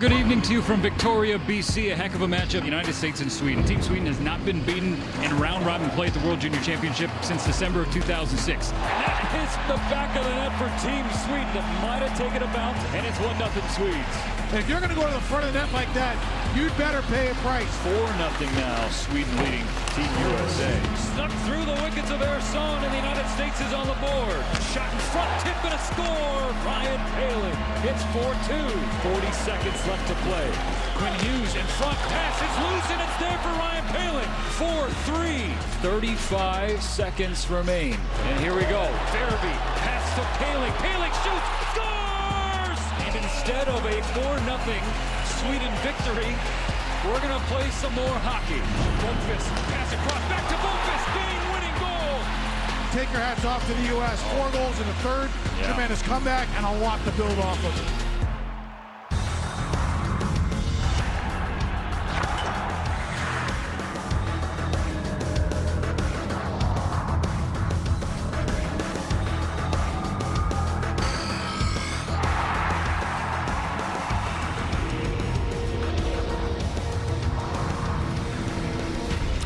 Good evening to you from Victoria, BC. A heck of a matchup, United States and Sweden. Team Sweden has not been beaten in round-robin play at the World Junior Championship since December of 2006. And that hits the back of the net for Team Sweden. That might have taken a bounce, and it's 1-0 Swedes. If you're going to go to the front of the net like that, you'd better pay a price. 4-0 now, Sweden leading Team USA. Snuck through the wickets of Ersson, and the United States is on the board. Shot in front, tip and a score. Ryan Palin hits 4-2. 40 seconds left to play. Quinn Hughes in front, pass is loose, and it's there for Ryan Palin. 4-3. 35 seconds remain. And here we go. Farabee, pass to Palin. Palin shoots, scores! And instead of a 4-0 Sweden victory, we're going to play some more hockey. Bumfist, pass across, back to Bumfist, game-winning goal. Take your hats off to the U.S. 4 goals in the third. Yeah. Tremendous comeback and a lot to build off of.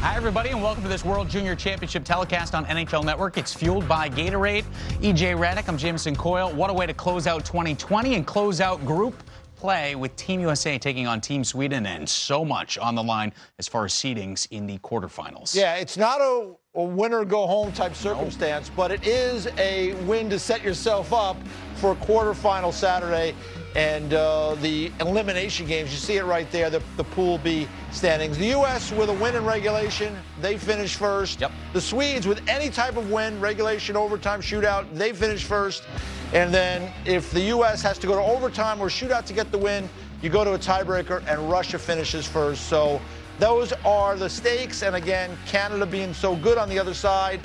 Hi, everybody, and welcome to this World Junior Championship telecast on NHL Network. It's fueled by Gatorade. EJ Redick, I'm Jameson Coyle. What a way to close out 2020 and close out group play with Team USA taking on Team Sweden, and so much on the line as far as seedings in the quarterfinals. Yeah, it's not a winner-go-home type circumstance, but it is a win to set yourself up for a quarterfinal Saturday. And the elimination games, you see it right there, the Pool B standings. The U.S. with a win in regulation, they finish first. Yep. The Swedes with any type of win, regulation, overtime, shootout, they finish first. And then if the U.S. has to go to overtime or shootout to get the win, you go to a tiebreaker, and Russia finishes first. So those are the stakes. And again, Canada being so good on the other side,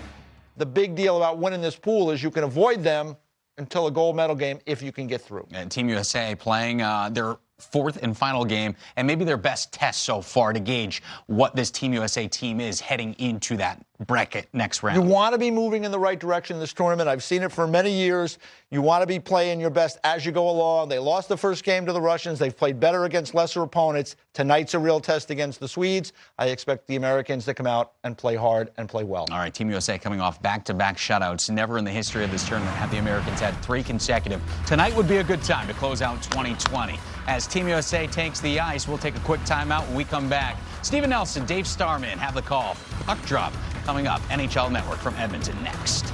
the big deal about winning this pool is you can avoid them until a gold medal game if you can get through. And Team USA playing their fourth and final game, and maybe their best test so far to gauge what this Team USA team is heading into that bracket next round. You want to be moving in the right direction in this tournament. I've seen it for many years. You want to be playing your best as you go along. They lost the first game to the Russians. They've played better against lesser opponents. Tonight's a real test against the Swedes. I expect the Americans to come out and play hard and play well. All right, Team USA coming off back-to-back shutouts. Never in the history of this tournament have the Americans had 3 consecutive. Tonight would be a good time to close out 2020. As Team USA takes the ice, we'll take a quick timeout when we come back. Steven Nelson, Dave Starman have the call. Puck drop coming up. NHL Network from Edmonton next.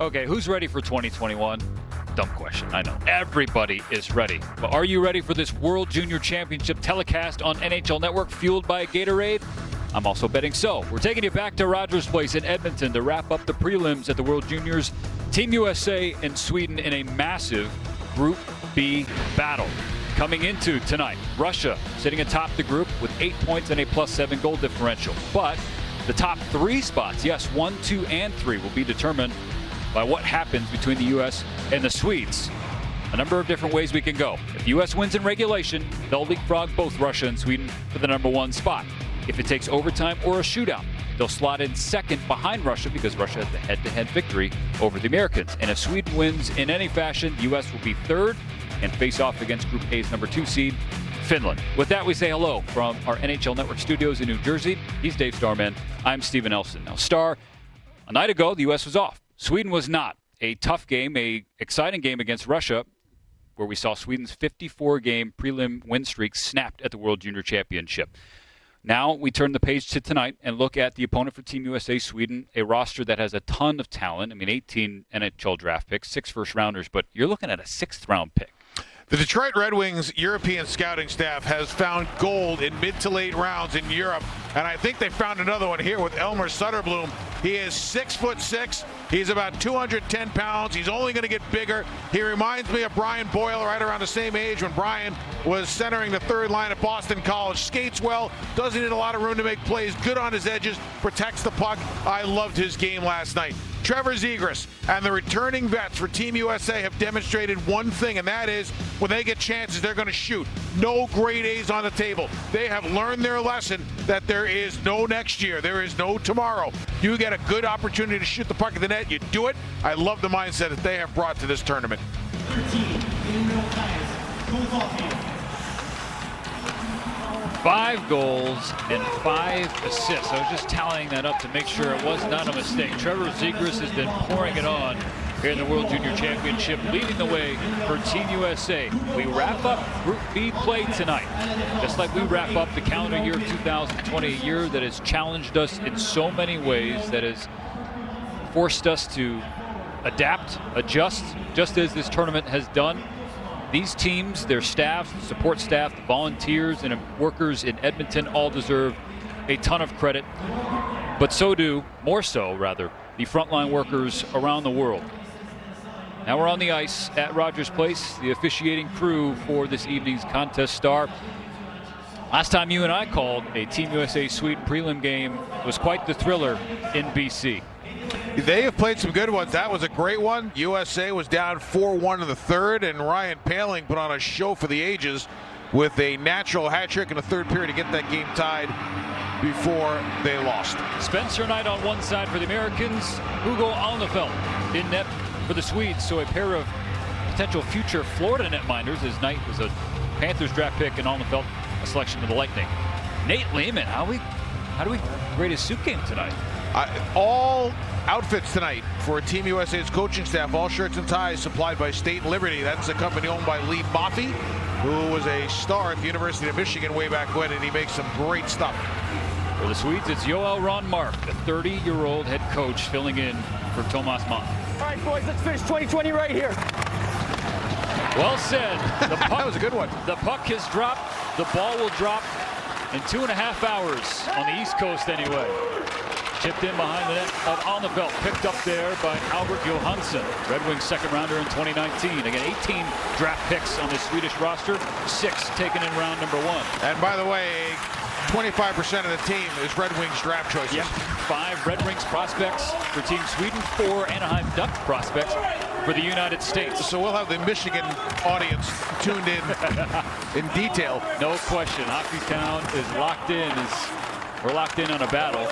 Okay, who's ready for 2021? Dumb question, I know. Everybody is ready. But are you ready for this World Junior Championship telecast on NHL Network fueled by Gatorade? I'm also betting so. We're taking you back to Rogers Place in Edmonton to wrap up the prelims at the World Juniors. Team USA and Sweden in a massive Group B battle. Coming into tonight, Russia sitting atop the group with 8 points and a +7 goal differential. But the top 3 spots, yes, 1, 2, and 3, will be determined by what happens between the U.S. and the Swedes. A number of different ways we can go. If the U.S. wins in regulation, they'll leapfrog both Russia and Sweden for the #1 spot. If it takes overtime or a shootout, they'll slot in second behind Russia because Russia has the head-to-head victory over the Americans. And if Sweden wins in any fashion, the U.S. will be third and face off against Group A's #2 seed, Finland. With that, we say hello from our NHL Network studios in New Jersey. He's Dave Starman. I'm Steven Nelson. Now, Star, a night ago, the U.S. was off. Sweden was not. A tough game, a exciting game against Russia, where we saw Sweden's 54-game prelim win streak snapped at the World Junior Championship. Now we turn the page to tonight and look at the opponent for Team USA, Sweden, a roster that has a ton of talent. I mean, 18 NHL draft picks, 6 first-rounders, but you're looking at a 6th-round pick. The Detroit Red Wings European scouting staff has found gold in mid to late rounds in Europe, and I think they found another one here with Elmer Sutterblom. He is 6'6". He's about 210 pounds. He's only going to get bigger. He reminds me of Brian Boyle, right around the same age when Brian was centering the third line at Boston College. Skates well, doesn't need a lot of room to make plays, good on his edges, protects the puck. I loved his game last night. Trevor Zegras and the returning vets for Team USA have demonstrated one thing, and that is when they get chances, they're going to shoot. No grade A's on the table. They have learned their lesson that there is no next year. There is no tomorrow. You get a good opportunity to shoot the puck at the net, you do it. I love the mindset that they have brought to this tournament. 5 goals and 5 assists. I was just tallying that up to make sure it was not a mistake. Trevor Zegras has been pouring it on here in the World Junior Championship, leading the way for Team USA. We wrap up Group B play tonight, just like we wrap up the calendar year 2020, a year that has challenged us in so many ways, that has forced us to adapt, adjust, just as this tournament has done. These teams, their staffs, the support staff, the volunteers and workers in Edmonton all deserve a ton of credit, but so do, more so rather, the frontline workers around the world. Now we're on the ice at Rogers Place, the officiating crew for this evening's contest star. Last time you and I called a Team USA Sweden prelim game was quite the thriller in BC. They have played some good ones. That was a great one. USA was down 4-1 in the third, and Ryan Paling put on a show for the ages with a natural hat trick in the third period to get that game tied before they lost. Spencer Knight on one side for the Americans, Hugo Alnefelt in net for the Swedes. So a pair of potential future Florida netminders, as Knight was a Panthers draft pick and Alnefelt a selection of the Lightning. Nate Lehman, how do we grade his suit game tonight? All outfits tonight for Team USA's coaching staff, all shirts and ties supplied by State and Liberty. That's a company owned by Lee Boffey, who was a star at the University of Michigan way back when, and he makes some great stuff. For the Swedes, it's Joel Ronmark, the 30-year-old head coach, filling in for Thomas Mann. All right, boys, let's finish 2020 right here. Well said. The puck, that was a good one. The puck has dropped. The ball will drop in 2.5 hours on the East Coast anyway. Chipped in behind the net of Alnefelt, picked up there by Albert Johansson, Red Wings second rounder in 2019. Again, 18 draft picks on the Swedish roster, 6 taken in round number 1. And by the way, 25% of the team is Red Wings draft choices. Yep, 5 Red Wings prospects for Team Sweden, 4 Anaheim Ducks prospects for the United States. So we'll have the Michigan audience tuned in detail. No question, Hockeytown is locked in. We're locked in on a battle.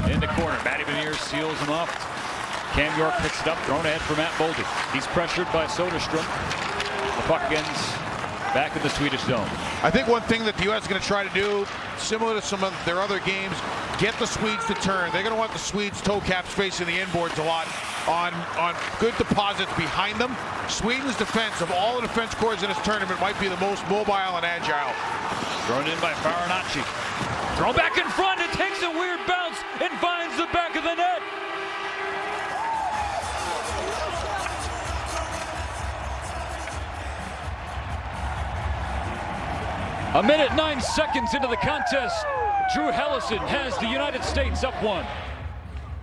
In the corner, Matty Beniers seals him up. Cam York picks it up, thrown ahead for Matt Boldy. He's pressured by Soderstrom. The puck ends back in the Swedish zone. I think one thing that the U.S. is going to try to do, similar to some of their other games, get the Swedes to turn. They're going to want the Swedes toe caps facing the inboards a lot on good deposits behind them. Sweden's defense, of all the defense corps in this tournament, might be the most mobile and agile. Thrown in by Farinacci. Thrown back in front, it takes a weird bounce and finds the back of the net. A minute, 9 seconds into the contest, Drew Hellison has the United States up 1.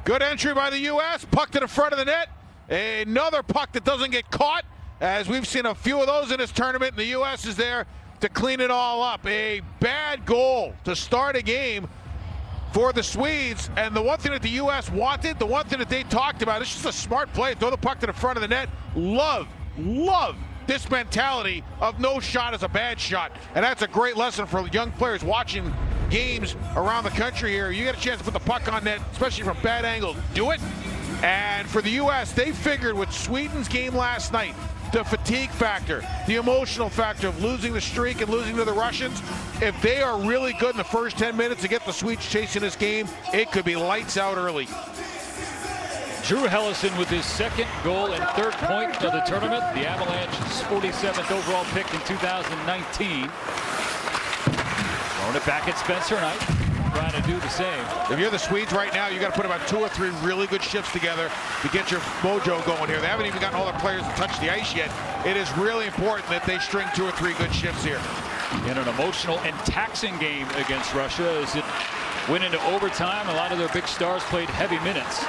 Good entry by the U.S. Puck to the front of the net. Another puck that doesn't get caught, as we've seen a few of those in this tournament, and the U.S. is there to clean it all up. A bad goal to start a game for the Swedes, and the one thing that the U.S. wanted, the one thing that they talked about, it's just a smart play, throw the puck to the front of the net. Love this mentality of no shot is a bad shot, and that's a great lesson for young players watching games around the country here. You get a chance to put the puck on net, especially from bad angles, do it. And for the U.S., they figured with Sweden's game last night, the fatigue factor, the emotional factor of losing the streak and losing to the Russians, if they are really good in the first 10 minutes to get the Swedes chasing this game, it could be lights out early. Drew Hellison with his second goal and third point of the tournament. The Avalanche's 47th overall pick in 2019. Throwing it back at Spencer Knight, trying to do the same. If you're the Swedes right now, you got to put about 2 or 3 really good shifts together to get your mojo going here. They haven't even gotten all their players to touch the ice yet. It is really important that they string 2 or 3 good shifts here. In an emotional and taxing game against Russia, as it went into overtime, a lot of their big stars played heavy minutes.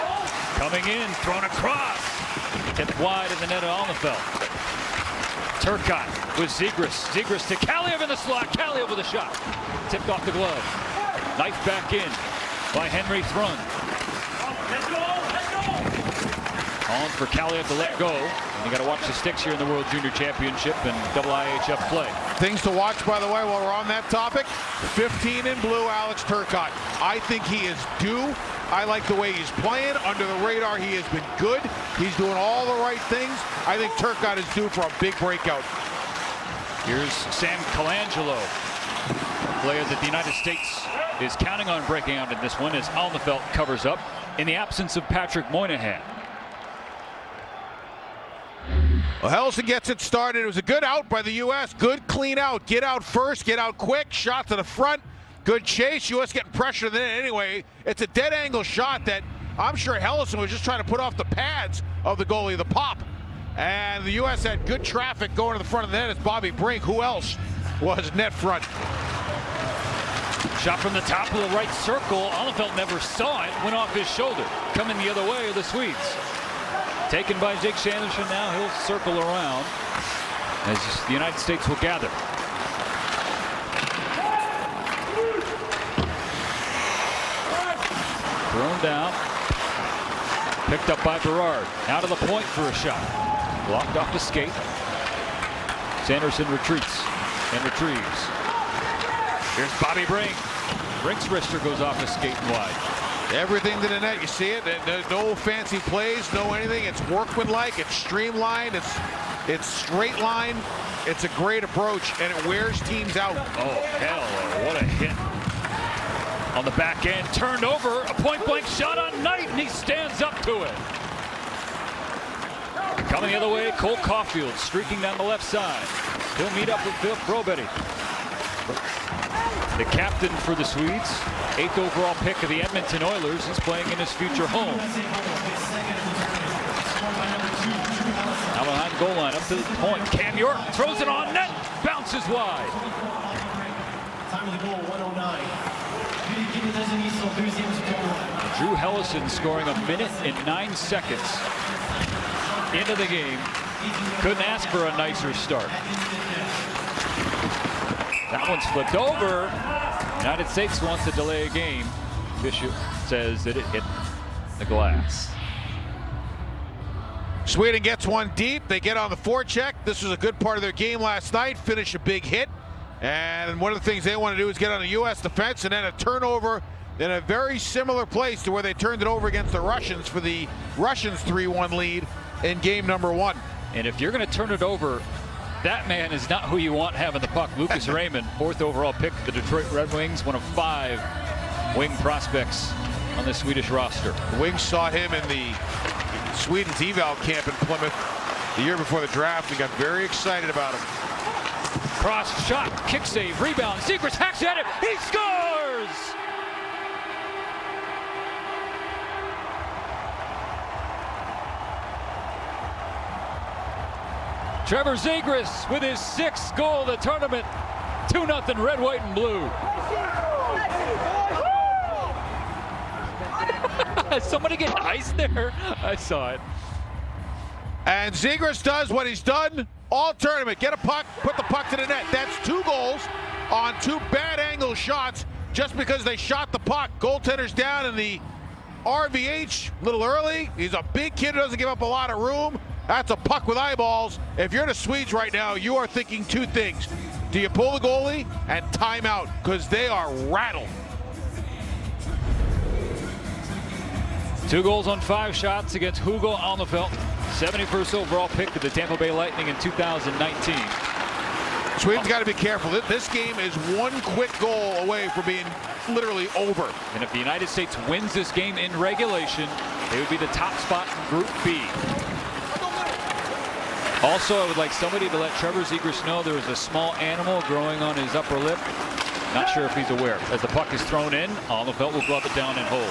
Coming in, thrown across, tipped wide in the net of Alnefelt. Turcotte with Zegras. Zegras to Kaliev in the slot. Kaliev with a shot. Tipped off the glove. Knife back in by Henry Thrun. Calling for Kaliev to let go. And you got to watch the sticks here in the World Junior Championship and IIHF play. Things to watch, by the way, while we're on that topic. 15 in blue, Alex Turcotte. I think he is due. I like the way he's playing. Under the radar, he has been good. He's doing all the right things. I think Turcotte is due for a big breakout. Here's Sam Colangelo, a player that the United States is counting on breaking out in this one as Alnefelt covers up in the absence of Patrick Moynihan. Well, Helleson gets it started. It was a good out by the U.S. Good clean out. Get out first. Get out quick. Shot to the front. Good chase. U.S. getting pressure then anyway. It's a dead angle shot that I'm sure Helleson was just trying to put off the pads of the goalie, the pop. And the U.S. had good traffic going to the front of the net. It's Bobby Brink. Who else was net front? Shot from the top of the right circle. Alnefelt never saw it. Went off his shoulder. Coming the other way are the Swedes. Taken by Jake Sanderson now. He'll circle around as the United States will gather. Thrown down. Picked up by Berard. Out of the point for a shot. Blocked off the skate. Sanderson retreats and retrieves. Here's Bobby Brink. Brink's wrister goes off the skate and wide. Everything to the net. You see it. There's no fancy plays, no anything. It's workmanlike. It's streamlined. It's straight line. It's a great approach, and it wears teams out. Oh, hell, what a hit. On the back end, turned over, a point-blank shot on Knight, and he stands up to it. Coming the other way, Cole Caulfield streaking down the left side. He'll meet up with Phil Brobetti. The captain for the Swedes, 8th overall pick of the Edmonton Oilers, is playing in his future home. Now behind the goal line, up to the point. Cam York throws it on net, bounces wide. Time of the goal, 109. Drew Helleson scoring 1 minute and 9 seconds into the game. Couldn't ask for a nicer start. That one's flipped over. United States wants to delay a game. Bishop says that it hit the glass. Sweden gets one deep. They get on the forecheck. This was a good part of their game last night. Finish a big hit. And one of the things they want to do is get on the U.S. defense, and then a turnover in a very similar place to where they turned it over against the Russians for the Russians' 3-1 lead in game number 1. And if you're going to turn it over, that man is not who you want having the puck. Lucas Raymond, 4th overall pick of the Detroit Red Wings, one of 5 wing prospects on the Swedish roster. The Wings saw him in the Sweden's eval camp in Plymouth the year before the draft and got very excited about him. Cross shot, kick save, rebound. Zegras hacks at it. He scores! Trevor Zegras with his 6th goal of the tournament. 2-0 red, white, and blue. Somebody get ice there? I saw it. And Zegras does what he's done all tournament. Get a puck, put the puck to the net. That's 2 goals on 2 bad angle shots just because they shot the puck. Goaltender's down in the RVH a little early. He's a big kid who doesn't give up a lot of room. That's a puck with eyeballs. If you're the Swedes right now, you are thinking 2 things. Do you pull the goalie and timeout? Because they are rattled. 2 goals on 5 shots against Hugo Alnefelt, 71st overall pick of the Tampa Bay Lightning in 2019. Sweden's got to be careful. This game is 1 quick goal away from being literally over. And if the United States wins this game in regulation, they would be the top spot in Group B. Also, I would like somebody to let Trevor Zegras know there is a small animal growing on his upper lip. Not sure if he's aware. As the puck is thrown in, Alnefelt will glove it down and hold.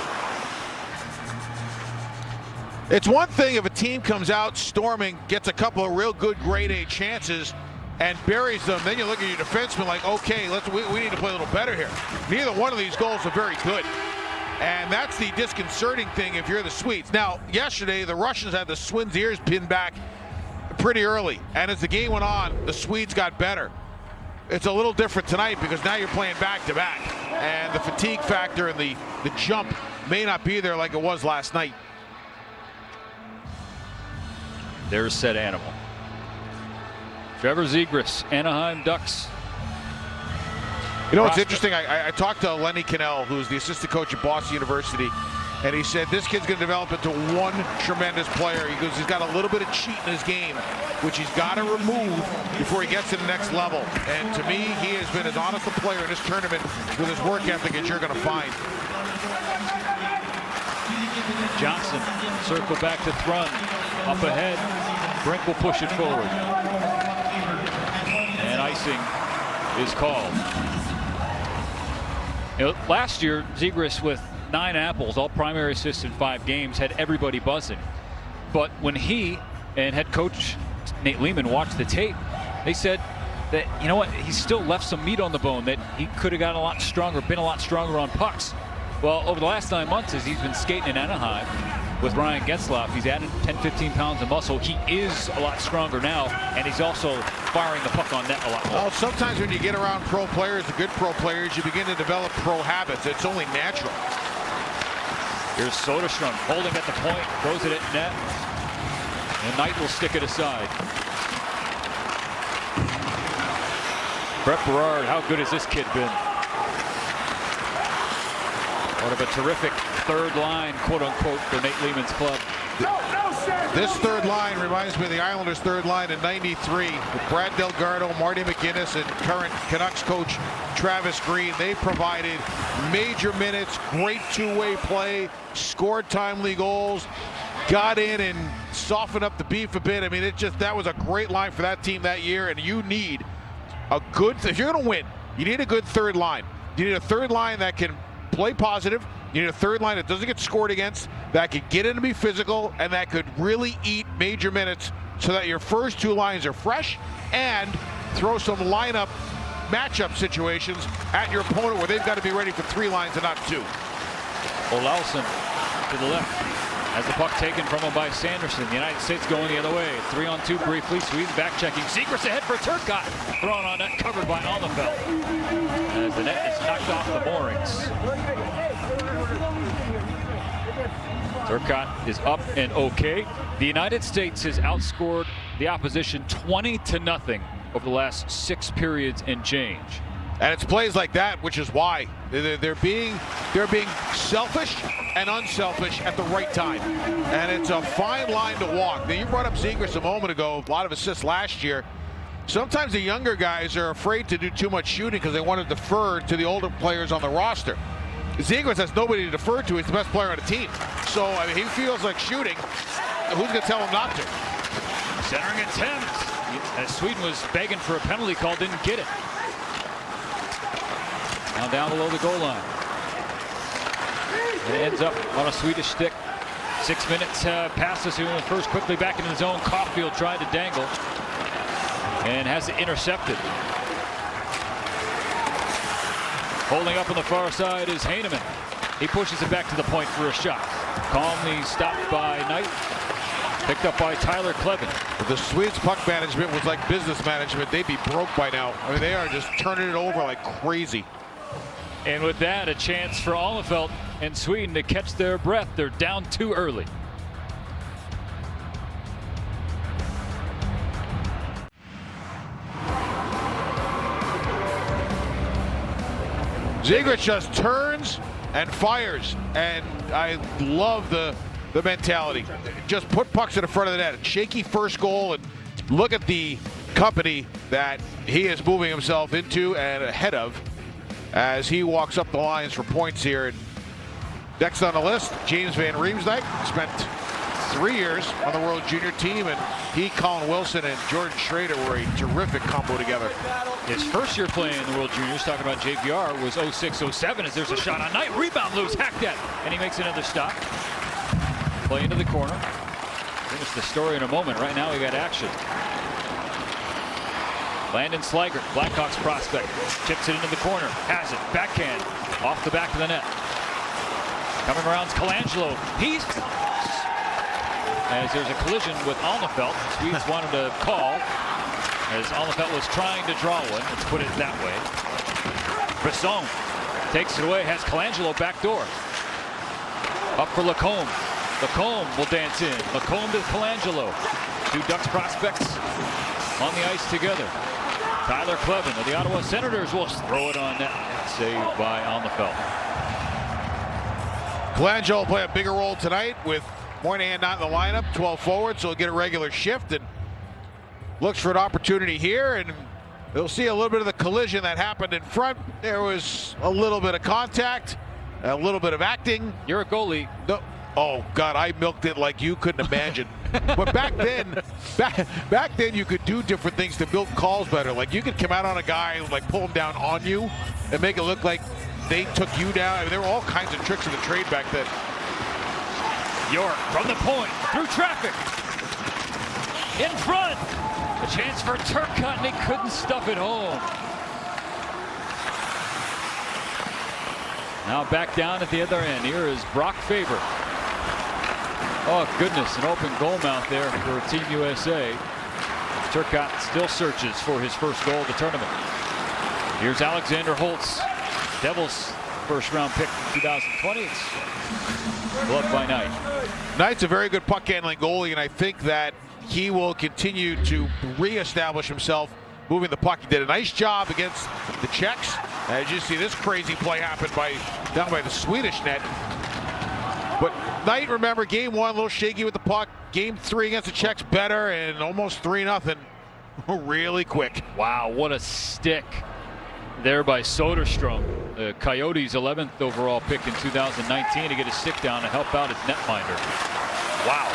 It's one thing if a team comes out storming, gets a couple of real good grade A chances, and buries them. Then you look at your defenseman like, okay, we need to play a little better here. Neither one of these goals are very good. And that's the disconcerting thing if you're the Swedes. Now, yesterday, the Russians had the Swins' ears pinned back pretty early. And as the game went on, the Swedes got better. It's a little different tonight because now you're playing back-to-back. And the fatigue factor and the jump may not be there like it was last night. There's said animal. Trevor Zegras, Anaheim Ducks. You know what's interesting? I talked to Lenny Cannell, who's the assistant coach at Boston University, and he said this kid's going to develop into one tremendous player. He goes, he's got a little bit of cheat in his game, which he's got to remove before he gets to the next level. And to me, he has been as honest a player in this tournament with his work ethic as you're going to find. Johnson, circle back to Thrun, up ahead. Brink will push it forward. And icing is called. You know, last year, Zegras with 9 apples, all primary assists in 5 games, had everybody buzzing. But when he and head coach Nate Lehman watched the tape, they said that, you know what, he still left some meat on the bone, that he could have gotten a lot stronger, been a lot stronger on pucks. Well, over the last 9 months, as he's been skating in Anaheim with Ryan Getzlaf, he's added 10-15 pounds of muscle. He is a lot stronger now, and he's also firing the puck on net a lot more. Well, sometimes when you get around pro players, the good pro players, you begin to develop pro habits. It's only natural. Here's Soderstrom holding at the point, throws it at net, and Knight will stick it aside. Brett Berard, how good has this kid been? What of a terrific third line, quote unquote, for Nate Lehman's club. This third line reminds me of the Islanders' third line in '93 with Brad Delgado, Marty McGinnis, and current Canucks coach Travis Green. They provided major minutes, great two-way play, scored timely goals, got in and softened up the beef a bit. I mean, that was a great line for that team that year, and you need a good, if you're going to win, you need a good third line. You need a third line that can play positive. You need a third line that doesn't get scored against, that could get in and be physical, and that could really eat major minutes so that your first 2 lines are fresh, and throw some lineup matchup situations at your opponent where they've got to be ready for 3 lines and not 2. Olausson to the left. Has the puck taken from him by Sanderson. The United States going the other way. 3-on-2 briefly. Swedes back checking. Zegras ahead for Turcotte. Thrown on net, covered by Alnefelt. As the net is knocked off the moorings. Turcotte is up and okay. The United States has outscored the opposition 20-0 over the last 6 periods and change. And it's plays like that, which is why they're being selfish and unselfish at the right time. And it's a fine line to walk. Now, you brought up Zegras a moment ago, a lot of assists last year. Sometimes the younger guys are afraid to do too much shooting because they want to defer to the older players on the roster. Zegras has nobody to defer to. He's the best player on the team. So, I mean, he feels like shooting. Who's going to tell him not to? Centering attempt. As Sweden was begging for a penalty call, didn't get it. Now down below the goal line. And it ends up on a Swedish stick. 6 minutes passes here in the first. Quickly back into the zone. Caulfield tried to dangle and has it intercepted. Holding up on the far side is Heineman. He pushes it back to the point for a shot. Calmly stopped by Knight. Picked up by Tyler Klevin. If the Swedes' puck management was like business management, they'd be broke by now. I mean, they are just turning it over like crazy. And with that, a chance for Alnefelt and Sweden to catch their breath. They're down too early. Zegras just turns and fires, and I love the mentality. Just put pucks in the front of the net. A shaky first goal, and look at the company that he is moving himself into and ahead of as he walks up the lines for points here. And next on the list, James Van Riemsdyk spent 3 years on the World Junior team, and he, Colin Wilson, and Jordan Schrader were a terrific combo together. His first year playing in the World Juniors, talking about JVR, was 06-07 as there's a shot on Knight. Rebound loose, hacked at, and he makes another stop. Play into the corner. Finish the story in a moment. Right now we got action. Landon Slaggert, Blackhawks prospect, chips it into the corner, has it, backhand, off the back of the net. Coming around is Colangelo. He's as there's a collision with Alnefelt. Swedes wanted to call as Alnefelt was trying to draw one. Let's put it that way. Brisson takes it away, has Colangelo backdoor. Up for Lacombe. Lacombe will dance in. Lacombe to Colangelo. Two Ducks prospects on the ice together. Tyler Clevin of the Ottawa Senators will throw it on net. Saved by Alnefelt. Colangelo will play a bigger role tonight with Moynihan not in the lineup, 12 forward, so he'll get a regular shift and looks for an opportunity here, and they'll see a little bit of the collision that happened in front. There was a little bit of contact, a little bit of acting. You're a goalie. No. Oh God, I milked it like you couldn't imagine. But back then you could do different things to milk calls better. Like you could come out on a guy and like pull him down on you and make it look like they took you down. I mean, there were all kinds of tricks in the trade back then. York from the point, through traffic. In front. A chance for Turcotte, and he couldn't stuff it home. Now back down at the other end. Here is Brock Faber. Oh, goodness, an open goal mouth there for Team USA. Turcotte still searches for his first goal of the tournament. Here's Alexander Holtz, Devils' first-round pick in 2020. It's Glove by Knight. Knight's a very good puck-handling goalie, and I think that he will continue to reestablish himself moving the puck. He did a nice job against the Czechs. As you see, this crazy play happened down by the Swedish net. But Knight, remember, game one, a little shaky with the puck. Game three against the Czechs, better, and almost 3-0. Really quick. Wow, what a stick there by Soderstrom, the Coyotes' 11th overall pick in 2019, to get a stick down to help out his netminder. Wow.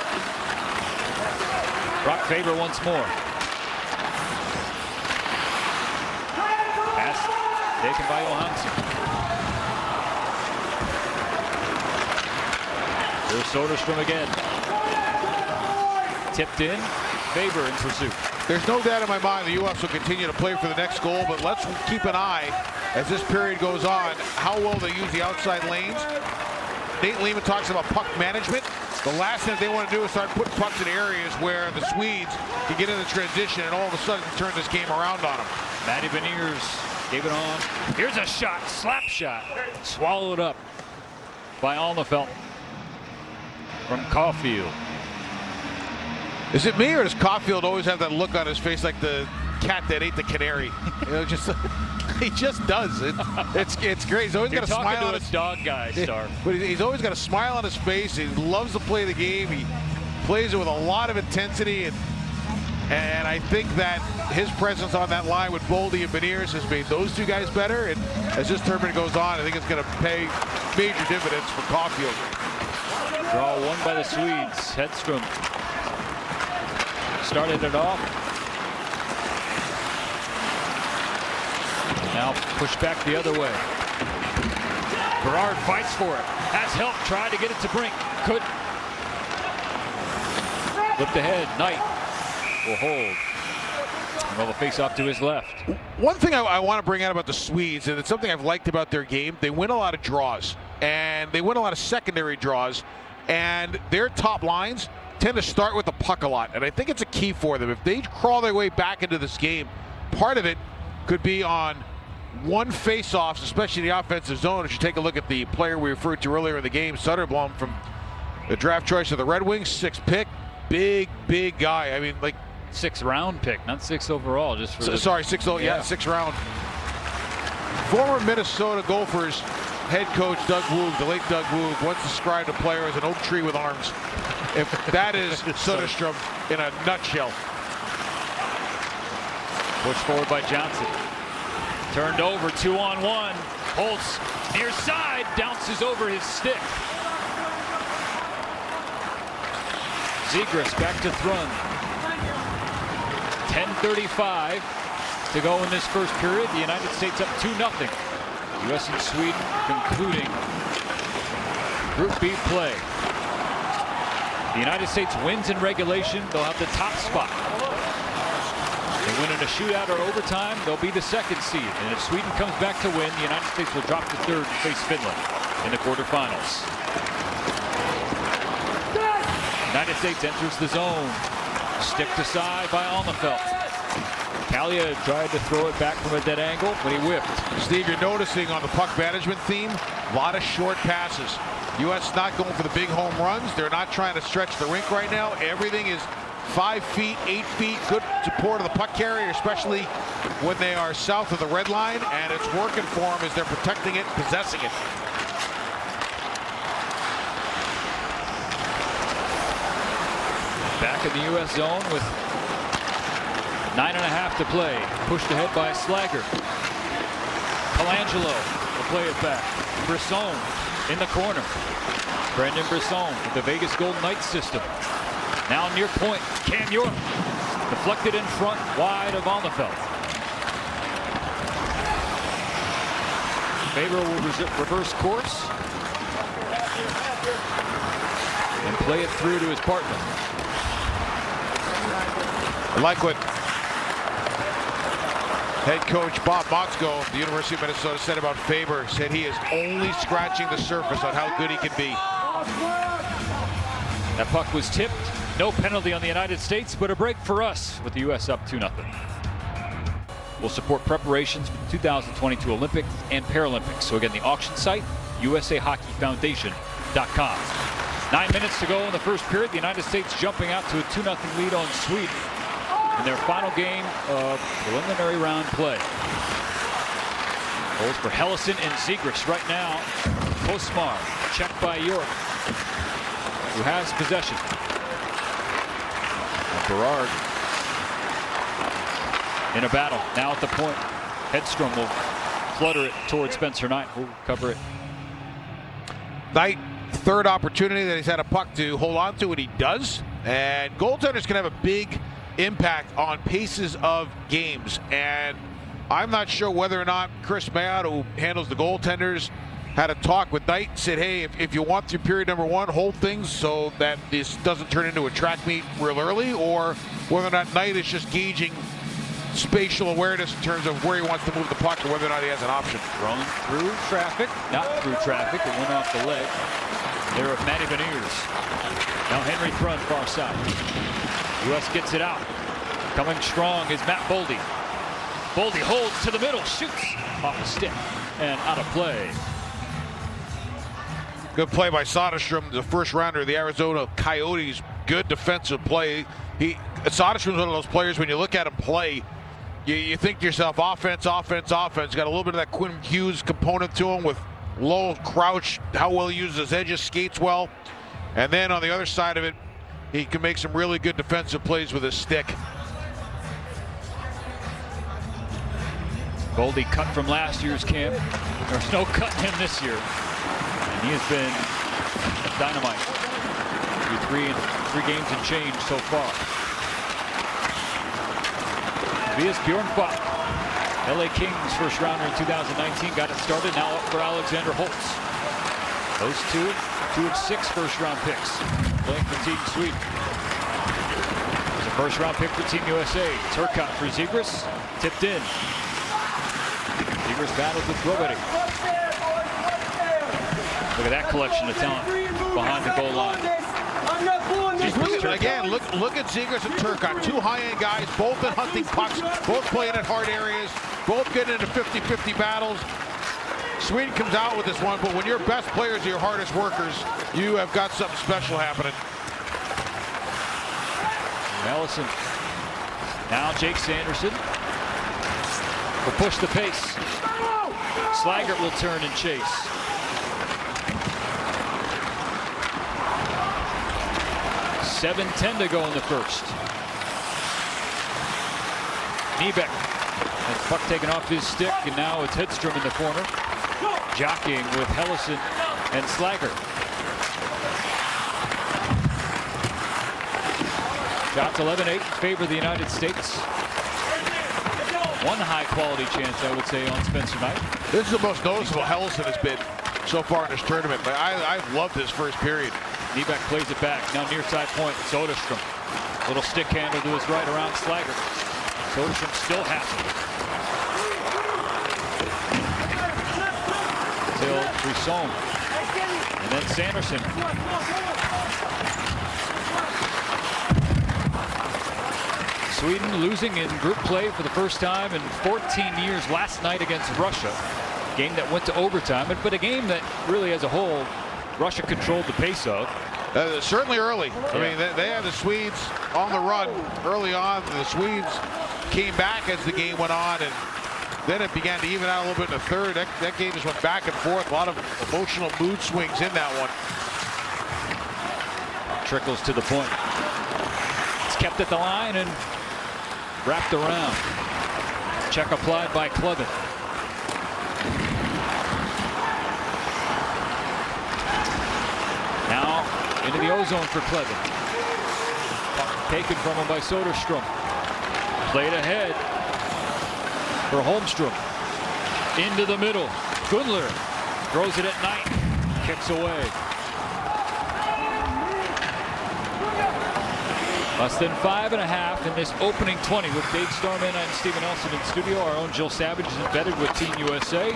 Brock Faber once more. Pass taken by Johansson. There's Soderstrom again. Tipped in. Faber in pursuit. There's no doubt in my mind the U.S. will continue to play for the next goal, but let's keep an eye as this period goes on how well they use the outside lanes. Nate Lehman talks about puck management. The last thing they want to do is start putting pucks in areas where the Swedes can get in the transition and all of a sudden turn this game around on them. Matty Beniers gave it on. Here's a shot, slap shot, swallowed up by Alnefelt from Caulfield. Is it me, or does Caulfield always have that look on his face like the cat that ate the canary? You know, just he just does. It's great. He's always got a smile on his dog guy, Star. But he's always got a smile on his face. He loves to play the game. He plays it with a lot of intensity, and I think that his presence on that line with Boldy and Beniers has made those two guys better. And as this tournament goes on, I think it's going to pay major dividends for Caulfield. Draw one by the Swedes. Hedstrom started it off. Now pushed back the other way. Berard fights for it. Has help. Tried to get it to Brink. Couldn't. Flipped ahead. Knight will hold. And will the face off to his left. One thing I want to bring out about the Swedes, and it's something I've liked about their game, they win a lot of draws. And they win a lot of secondary draws. And their top lines tend to start with the puck a lot. And I think it's a key for them. If they crawl their way back into this game, part of it could be on one face-offs, especially the offensive zone. If you take a look at the player we referred to earlier in the game, Soderblom from the draft choice of the Red Wings, 6th pick. Big guy. I mean, like, 6th round pick, not 6 overall. Just for sorry, 6th round. Former Minnesota Gophers head coach Doug Woog, the late Doug Woog, once described a player as an oak tree with arms. If that is Soderstrom in a nutshell. Pushed forward by Johnson. Turned over, 2-on-1. Holtz near side, bounces over his stick. Zegras back to Thrun. 10:35 to go in this first period. The United States up 2-0. U.S. and Sweden concluding Group B play. The United States wins in regulation. They'll have the top spot. They win in a shootout or overtime, they'll be the 2nd seed. And if Sweden comes back to win, the United States will drop to 3rd and face Finland in the quarterfinals. United States enters the zone. Stick to side by Alnefelt. Kalia tried to throw it back from a dead angle, but he whipped. Steve, you're noticing on the puck management theme, a lot of short passes. U.S. not going for the big home runs. They're not trying to stretch the rink right now. Everything is 5 feet, 8 feet, good support of the puck carrier, especially when they are south of the red line, and it's working for them as they're protecting it, possessing it. Back in the U.S. zone with 9.5 to play. Pushed ahead by Slager. Colangelo will play it back. Brisson in the corner. Brandon Brisson with the Vegas Golden Knights system. Now near point, Cam York. Deflected in front, wide of Alnefeld. Faber will reverse course and play it through to his partner. I like what head coach Bob Motzko of the University of Minnesota said about Faber. Said he is only scratching the surface on how good he can be. That puck was tipped. No penalty on the United States, but a break for us with the U.S. up 2-0. We'll support preparations for the 2022 Olympics and Paralympics. So again, the auction site, USAHockeyFoundation.com. 9 minutes to go in the first period. The United States jumping out to a 2-0 lead on Sweden in their final game of preliminary round play. Goals for Helleson and Zegras right now. Postmar checked by York, who has possession. And Berard in a battle now at the point. Hedstrom will flutter it towards Spencer Knight, who will cover it. Knight, third opportunity that he's had a puck to hold on to, and he does. And goaltenders can have a big impact on paces of games, and I'm not sure whether or not Chris Mayotte, who handles the goaltenders, had a talk with Knight and said, hey, if you want through period number 1, hold things so that this doesn't turn into a track meet real early, or whether or not Knight is just gauging spatial awareness in terms of where he wants to move the puck or whether or not he has an option. Thrown through traffic, not through traffic, it went off the leg there of Matty Beniers. Now Henry Thrun far side. U.S. gets it out. Coming strong is Matt Boldy. Boldy holds to the middle, shoots off the stick and out of play. Good play by Soderstrom, the first rounder of the Arizona Coyotes. Good defensive play. Soderstrom's one of those players, when you look at him play, you think to yourself, offense, offense, offense. Got a little bit of that Quinn Hughes component to him with low crouch, how well he uses his edges, skates well. And then on the other side of it, he can make some really good defensive plays with his stick. Boldy cut from last year's camp. There's no cutting him this year. And he has been dynamite through three games and change so far. Tobias Bjornbach, LA Kings first rounder in 2019, got it started. Now up for Alexander Holtz. Those two of 6 first round picks playing for Team Sweden. There's a first round pick for Team USA. Turcotte for Zegras, tipped in. Zegras battled with Robetti. Look at that collection of talent behind the goal line. Look at Zegras and Turcotte, 2 high-end guys, both in hunting pucks, both playing in hard areas, both getting into 50-50 battles. Sweden comes out with this one, but when your best players are your hardest workers, you have got something special happening. Allison. Now Jake Sanderson will push the pace. Slager will turn and chase. .7:10 to go in the first. Niebeck has puck taken off his stick, and now it's Hedstrom in the corner, jockeying with Helleson and Slager. Shots 11-8 in favor of the United States. One high-quality chance, I would say, on Spencer Knight. This is the most noticeable Helleson has been so far in this tournament, but I've loved this first period. Niebeck plays it back. Now near side point, Soderstrom. Little stick handle to his right around Slager. Soderstrom still happy. Till Brisson. And then Sanderson. Sweden losing in group play for the first time in 14 years last night against Russia. Game that went to overtime, but a game that really as a whole, Russia controlled the pace of. Certainly early. I mean, they had the Swedes on the run early on. The Swedes came back as the game went on, and then it began to even out a little bit in the third. That game just went back and forth. A lot of emotional mood swings in that one. Trickles to the point. It's kept at the line and wrapped around. Check applied by Clevin. Now into the ozone for Clevin. Taken from him by Soderstrom. Played ahead for Holmstrom. Into the middle. Gunler throws it at night. Kicks away. Less than 5.5 in this opening 20 with Dave Starman and Steven Nelson in studio. Our own Jill Savage is embedded with Team USA.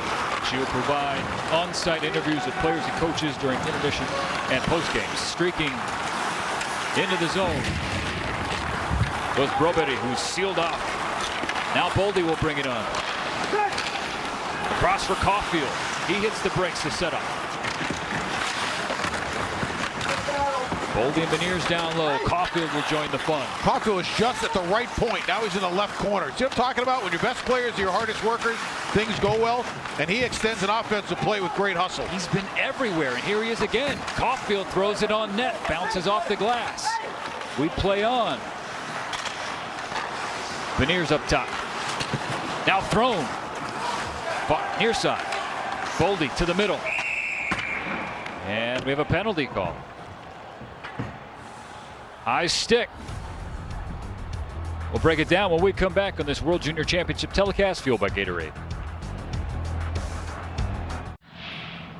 She will provide on-site interviews with players and coaches during intermission and postgame. Streaking into the zone was Brobetti, who's sealed off. Now Boldy will bring it on. Cross for Caulfield. He hits the brakes to set up. Boldy and Beniers down low. Caulfield will join the fun. Caulfield is just at the right point. Now he's in the left corner. See what I'm talking about? When your best players are your hardest workers, things go well, and he extends an offensive play with great hustle. He's been everywhere, and here he is again. Caulfield throws it on net, bounces off the glass. We play on. Beniers up top. Now thrown. Near side. Boldy to the middle. And we have a penalty call. High stick. We'll break it down when we come back on this World Junior Championship telecast fueled by Gatorade.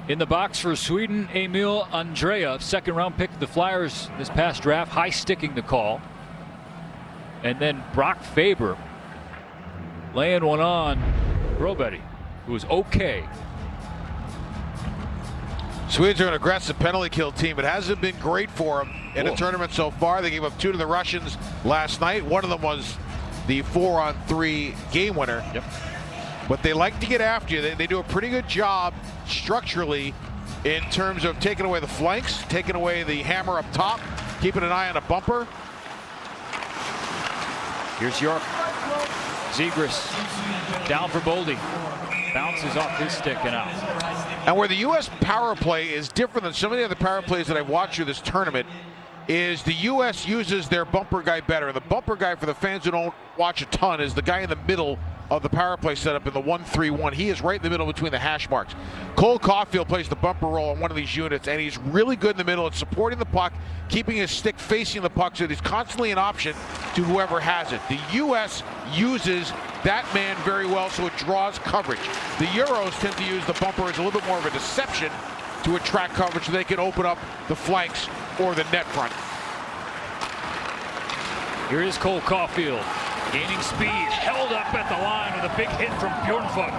In the box for Sweden, Emil Andrea, second round pick of the Flyers this past draft, high sticking the call. And then Brock Faber laying one on Brobetti, who was okay. Swedes are an aggressive penalty kill team. It hasn't been great for them in the tournament so far. They gave up 2 to the Russians last night. One of them was the 4-on-3 game winner. Yep. But they like to get after you. They do a pretty good job structurally in terms of taking away the flanks, taking away the hammer up top, keeping an eye on a bumper. Here's York. Zegras down for Boldy. Bounces off his stick and out. And where the U.S. power play is different than some of the other power plays that I've watched through this tournament is the U.S. uses their bumper guy better. The bumper guy, for the fans who don't watch a ton, is the guy in the middle of the power play setup in the 1-3-1. He is right in the middle between the hash marks. Cole Caulfield plays the bumper role on one of these units, and he's really good in the middle at supporting the puck, keeping his stick facing the puck so that he's constantly an option to whoever has it. The U.S. uses that man very well, so it draws coverage. The Euros tend to use the bumper as a little bit more of a deception to attract coverage so they can open up the flanks or the net front. Here is Cole Caulfield, gaining speed, held up at the line with a big hit from Bjornfot.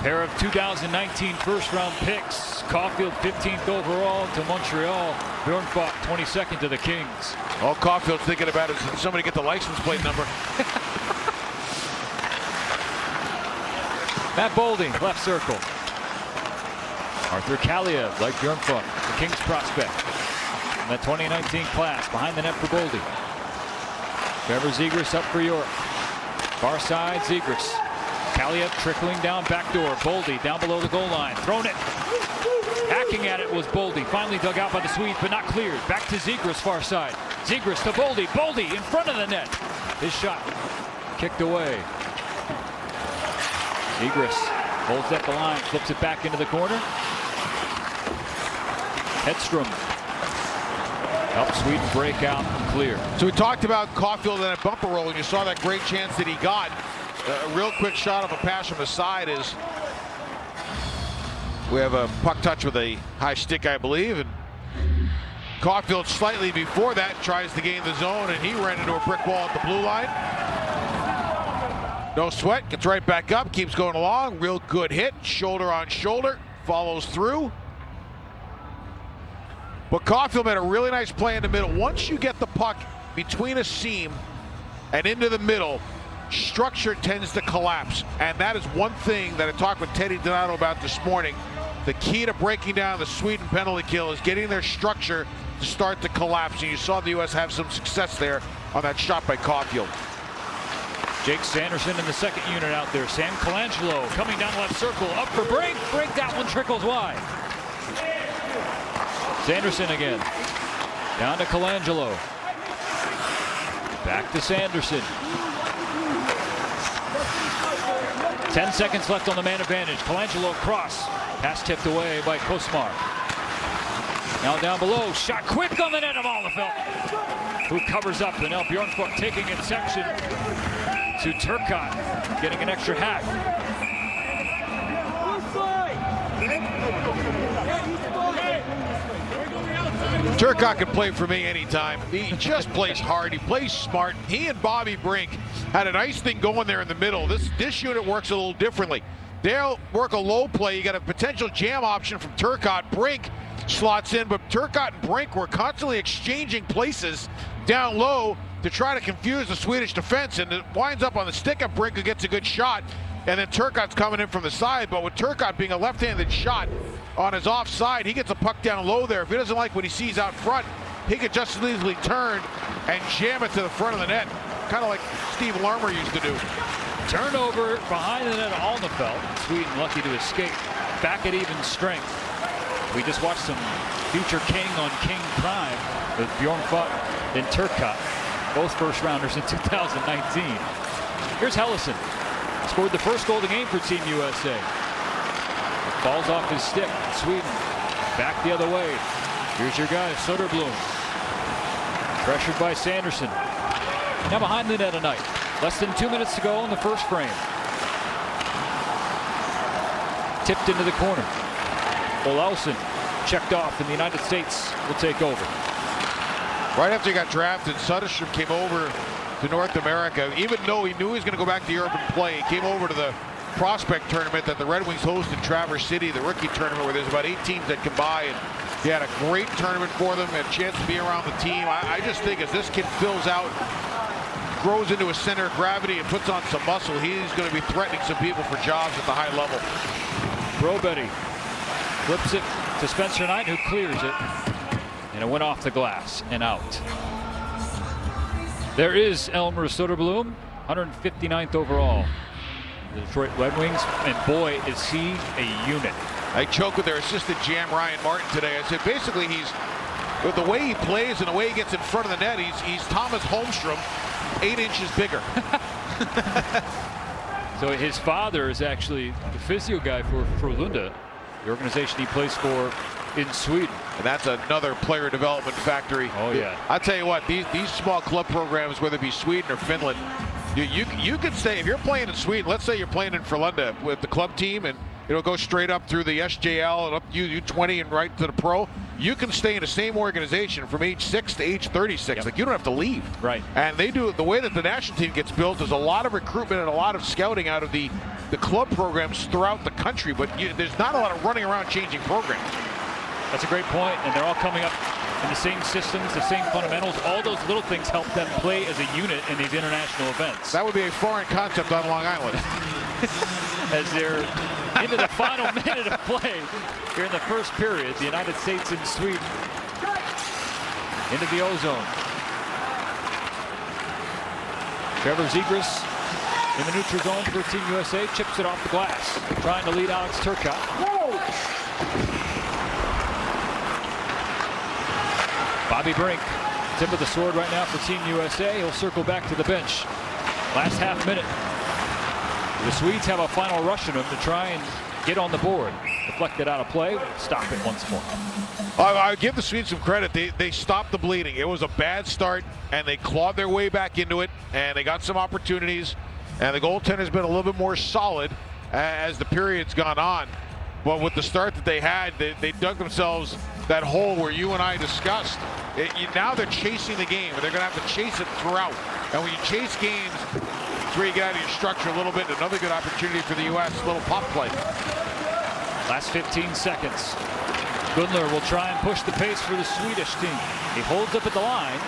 Pair of 2019 first-round picks. Caulfield 15th overall to Montreal. Bjornfot 22nd to the Kings. All Caulfield's thinking about is that somebody get the license plate number. Matt Boldy, left circle. Arthur Kaliev, like Bjornfot, the Kings prospect. In that 2019 class, behind the net for Boldy. Trevor Zegras up for York. Far side, Zegras. Kaliev trickling down backdoor. Boldy down below the goal line. Thrown it. Hacking at it was Boldy. Finally dug out by the Swedes, but not cleared. Back to Zegras, far side. Zegras to Boldy. Boldy in front of the net. His shot kicked away. Zegras holds at the line, flips it back into the corner. Hedstrom helps Sweden break out and clear. So we talked about Caulfield and that bumper roll, and you saw that great chance that he got. A real quick shot of a pass from the side is we have a puck touch with a high stick, I believe, and Caulfield slightly before that tries to gain the zone, and he ran into a brick wall at the blue line. No sweat, gets right back up, keeps going along. Real good hit, shoulder on shoulder, follows through. But Caulfield made a really nice play in the middle. Once you get the puck between a seam and into the middle, structure tends to collapse. And that is one thing that I talked with Teddy Donato about this morning. the key to breaking down the Sweden penalty kill is getting their structure to start to collapse. And you saw the U.S. have some success there on that shot by Caulfield. Jake Sanderson in the second unit out there. Sam Colangelo coming down left circle. Up for Brink. Brink, that one trickles wide. Sanderson again. Down to Colangelo. Back to Sanderson. 10 seconds left on the man advantage. Colangelo cross. Pass tipped away by Kosmar. Now down below. Shot quick on the net of Alnefelt, who covers up. And now Bjornfot taking it section to Turcotte, getting an extra hack. Turcotte can play for me anytime. He just plays hard. He plays smart. He and Bobby Brink had a nice thing going there in the middle. This unit works a little differently. They'll work a low play. You got a potential jam option from Turcotte. Brink slots in, but Turcotte and Brink were constantly exchanging places down low to try to confuse the Swedish defense, and it winds up on the stick of Brink, who gets a good shot, and then Turcotte's coming in from the side. But with Turcotte being a left-handed shot on his offside, he gets a puck down low there. If he doesn't like what he sees out front, he could just as easily turn and jam it to the front of the net, kind of like Steve Larmer used to do. Turnover behind the net of Alnefelt. Sweden lucky to escape. Back at even strength. We just watched some future king on king prime with Bjornfot and Turcotte, both first rounders in 2019. Here's Hellison. Scored the first goal of the game for Team USA. Falls off his stick. Sweden back the other way. Here's your guy, Soderblom. Pressured by Sanderson. Now behind the net tonight. Less than 2 minutes to go in the first frame. Tipped into the corner. Olausen checked off, and the United States will take over. Right after he got drafted, Soderstrom came over to North America. Even though he knew he was going to go back to Europe and play, he came over to the prospect tournament that the Red Wings host in Traverse City, the rookie tournament where there's about 8 teams that can buy, and he had a great tournament for them, had a chance to be around the team. I just think as this kid fills out, grows into a center of gravity and puts on some muscle, he's going to be threatening some people for jobs at the high level. Brobetti flips it to Spencer Knight, who clears it, and it went off the glass and out. There is Elmer Soderblom, 159th overall. The Detroit Red Wings, and boy, is he a unit. I joked with their assistant Jam Ryan Martin today. I said basically with the way he plays and the way he gets in front of the net, he's Thomas Holmstrom, 8 inches bigger. So his father is actually the physio guy for Frölunda, the organization he plays for in Sweden. And that's another player development factory. Oh yeah. I'll tell you what, these small club programs, whether it be Sweden or Finland, you can stay, if you're playing in Sweden, let's say you're playing in Frölunda with the club team, and it'll go straight up through the SJL and up U20 and right to the pro. You can stay in the same organization from age 6 to age 36. Yep. Like, you don't have to leave. Right. And they do, the way that the national team gets built is a lot of recruitment and a lot of scouting out of the club programs throughout the country, but there's not a lot of running around changing programs. That's a great point, and they're all coming up in the same systems, the same fundamentals. All those little things help them play as a unit in these international events. That would be a foreign concept on Long Island. As they're into the final minute of play here in the first period, the United States and Sweden into the O-zone. Trevor Zegras in the neutral zone for Team USA, chips it off the glass, trying to lead Alex Turcotte. Bobby Brink, tip of the sword right now for Team USA. He'll circle back to the bench. Last half minute. The Swedes have a final rush in them to try and get on the board. Deflected out of play, stop it once more. I give the Swedes some credit. They stopped the bleeding. It was a bad start, and they clawed their way back into it, and they got some opportunities, and the goaltender's been a little bit more solid as the period's gone on. But with the start that they had, they dug themselves that hole where you and I discussed. Now they're chasing the game, and they're going to have to chase it throughout. And when you chase games, it's where you get out of your structure a little bit. Another good opportunity for the U.S. Little pop play. Last 15 seconds. Gundler will try and push the pace for the Swedish team. He holds up at the line,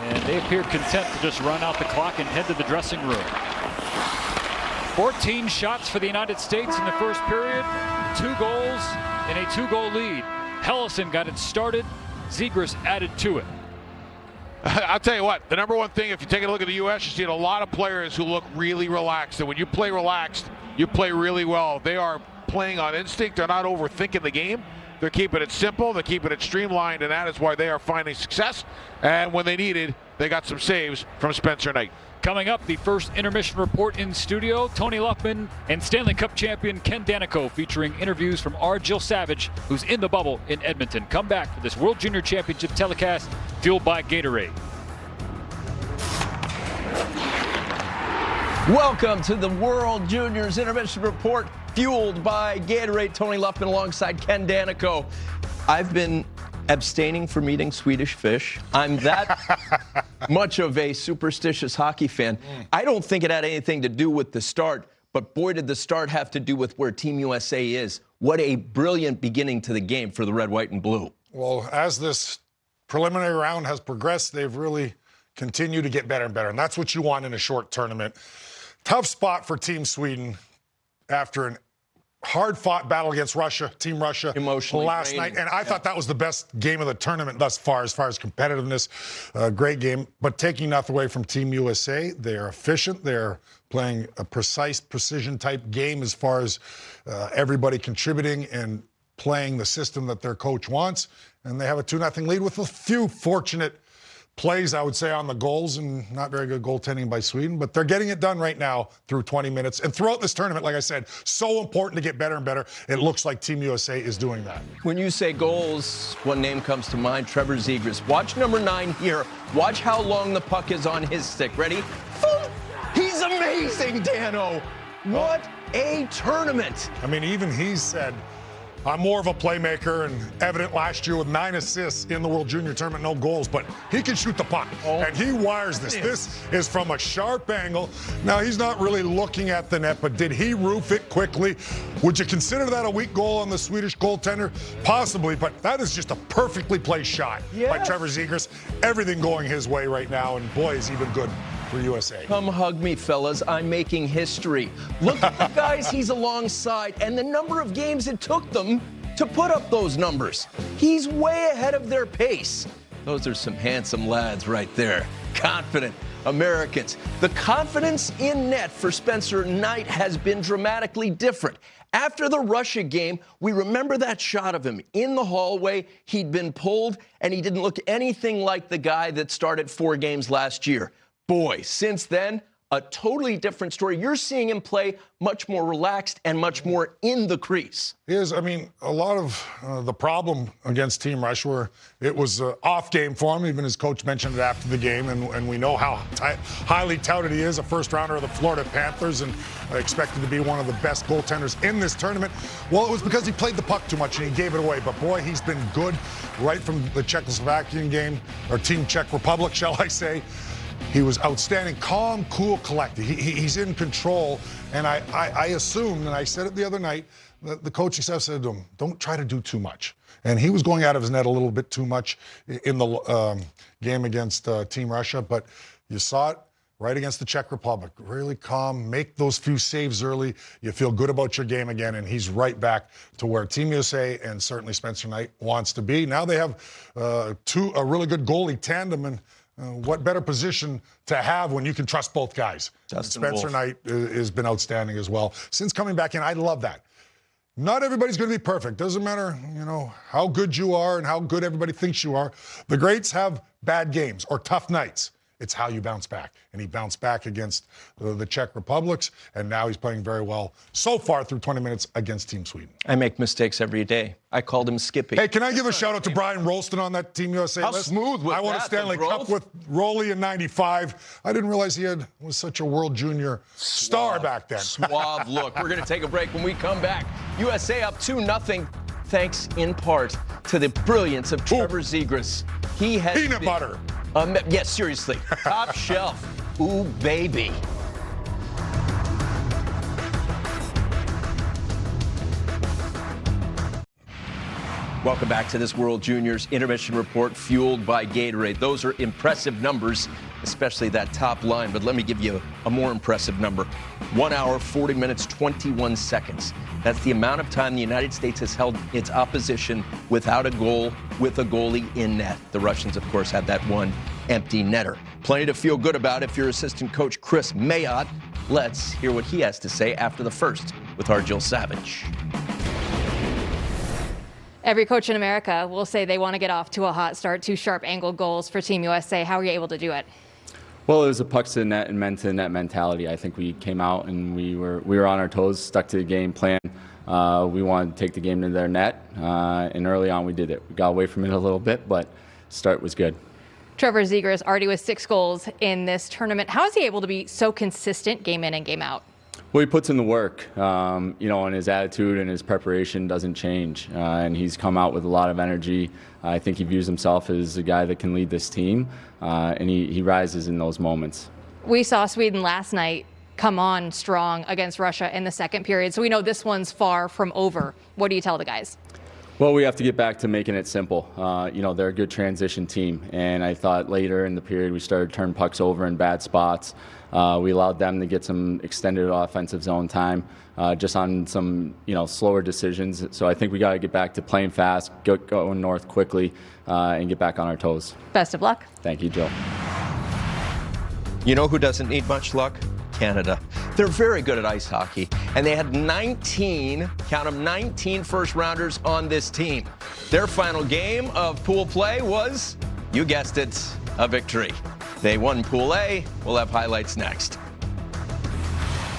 and they appear content to just run out the clock and head to the dressing room. 14 shots for the United States in the first period. 2 goals and a 2-goal lead. Hellison got it started. Zegras added to it. I'll tell you what, the number one thing, if you take a look at the U.S., you see a lot of players who look really relaxed. And when you play relaxed, you play really well. They are playing on instinct. They're not overthinking the game. They're keeping it simple. They're keeping it streamlined, and that is why they are finding success. And when they needed, they got some saves from Spencer Knight. Coming up, the first intermission report in studio, Tony Luffman and Stanley Cup champion Ken Danico, featuring interviews from R. Jill Savage, who's in the bubble in Edmonton. Come back for this World Junior Championship telecast fueled by Gatorade. Welcome to the World Juniors Intermission Report, fueled by Gatorade. Tony Luffman alongside Ken Danico. I've been abstaining from eating Swedish fish. I'm that much of a superstitious hockey fan. I don't think it had anything to do with the start, but boy, did the start have to do with where Team USA is. What a brilliant beginning to the game for the red, white, and blue. Well, as this preliminary round has progressed, they've really continued to get better and better, and that's what you want in a short tournament. Tough spot for Team Sweden after an hard-fought battle against Russia, Team Russia, emotionally last draining. night. And I thought that was the best game of the tournament thus far as competitiveness. Great game. But taking nothing away from Team USA, they're efficient. They're playing a precise, precision-type game as far as everybody contributing and playing the system that their coach wants. And they have a 2-0 lead with a few fortunate plays, I would say, on the goals, and not very good goaltending by Sweden, but they're getting it done right now through 20 minutes. And throughout this tournament, like I said, so important to get better and better. It looks like Team USA is doing that. When you say goals, one name comes to mind, Trevor Zegras. Watch number 9 here. Watch how long the puck is on his stick. Ready? Boom! He's amazing, Dano. What a tournament. I mean, even he said, I'm more of a playmaker, and evident last year with 9 assists in the World Junior Tournament, no goals, but he can shoot the puck, and he wires this. This is from a sharp angle. Now, he's not really looking at the net, but did he roof it quickly? Would you consider that a weak goal on the Swedish goaltender? Possibly, but that is just a perfectly placed shot by Trevor Zegras. Everything going his way right now, and boy, is he been good for USA. Come hug me, fellas. I'm making history. Look at the guys he's alongside and the number of games it took them to put up those numbers. He's way ahead of their pace. Those are some handsome lads right there. Confident Americans. The confidence in net for Spencer Knight has been dramatically different. After the Russia game, we remember that shot of him in the hallway. He'd been pulled, and he didn't look anything like the guy that started 4 games last year. Boy, since then, a totally different story. You're seeing him play much more relaxed and much more in the crease. I mean, a lot of the problem against Team Russia, where it was an off game for him. Even his coach mentioned it after the game, and we know how highly touted he is, a first-rounder of the Florida Panthers, and expected to be one of the best goaltenders in this tournament. Well, it was because he played the puck too much and he gave it away. But boy, he's been good right from the Czechoslovakian game, or Team Czech Republic, shall I say. He was outstanding, calm, cool, collected. He's in control, and I assumed, and I said it the other night, the coach himself said to him, don't try to do too much. And he was going out of his net a little bit too much in the game against Team Russia, but you saw it right against the Czech Republic. Really calm, make those few saves early. You feel good about your game again, and he's right back to where Team USA and certainly Spencer Knight wants to be. Now they have a really good goalie tandem, and what better position to have when you can trust both guys? Spencer Knight has been outstanding as well. Since coming back in, I love that. Not everybody's going to be perfect. Doesn't matter, how good you are and how good everybody thinks you are. The greats have bad games or tough nights. It's how you bounce back. And he bounced back against the Czech Republics, and now he's playing very well so far through 20 minutes against Team Sweden. I make mistakes every day. I called him Skippy. Hey, can I give a shout-out to Brian Rolston on that Team USA How list? smooth was I won a Stanley Cup with Rolly in 95. I didn't realize he was such a World Junior star back then. Suave look. We're going to take a break. When we come back, USA up 2-0, thanks in part to the brilliance of Trevor Zegras. He has peanut butter. Yes, seriously. Top shelf. Ooh, baby. Welcome back to this World Juniors Intermission Report fueled by Gatorade. Those are impressive numbers. especially that top line. But let me give you a more impressive number. 1 hour, 40 minutes, 21 seconds. That's the amount of time the United States has held its opposition without a goal, with a goalie in net. The Russians, of course, had that one empty netter. Plenty to feel good about if you're assistant coach Chris Mayotte. Let's hear what he has to say after the first with our Jill Savage. Every coach in America will say they want to get off to a hot start, 2 sharp angle goals for Team USA. How were you able to do it? Well, it was a pucks to the net and men to the net mentality. I think we came out and we were on our toes, stuck to the game plan. We wanted to take the game to their net, and early on we did it. We got away from it a little bit, but start was good. Trevor Zegras already with 6 goals in this tournament. How is he able to be so consistent game in and game out? Well, he puts in the work, and his attitude and his preparation doesn't change. And he's come out with a lot of energy. I think he views himself as a guy that can lead this team, and he rises in those moments. We saw Sweden last night come on strong against Russia in the second period, so we know this one's far from over. What do you tell the guys? Well, we have to get back to making it simple. They're a good transition team, and I thought later in the period we started to turn pucks over in bad spots. We allowed them to get some extended offensive zone time just on some, slower decisions. So I think we got to get back to playing fast, going north quickly, and get back on our toes. Best of luck. Thank you, Jill. You know who doesn't need much luck? Canada. They're very good at ice hockey, and they had 19, count them, 19 first-rounders on this team. Their final game of pool play was, you guessed it, a victory. They won Pool A. We'll have highlights next.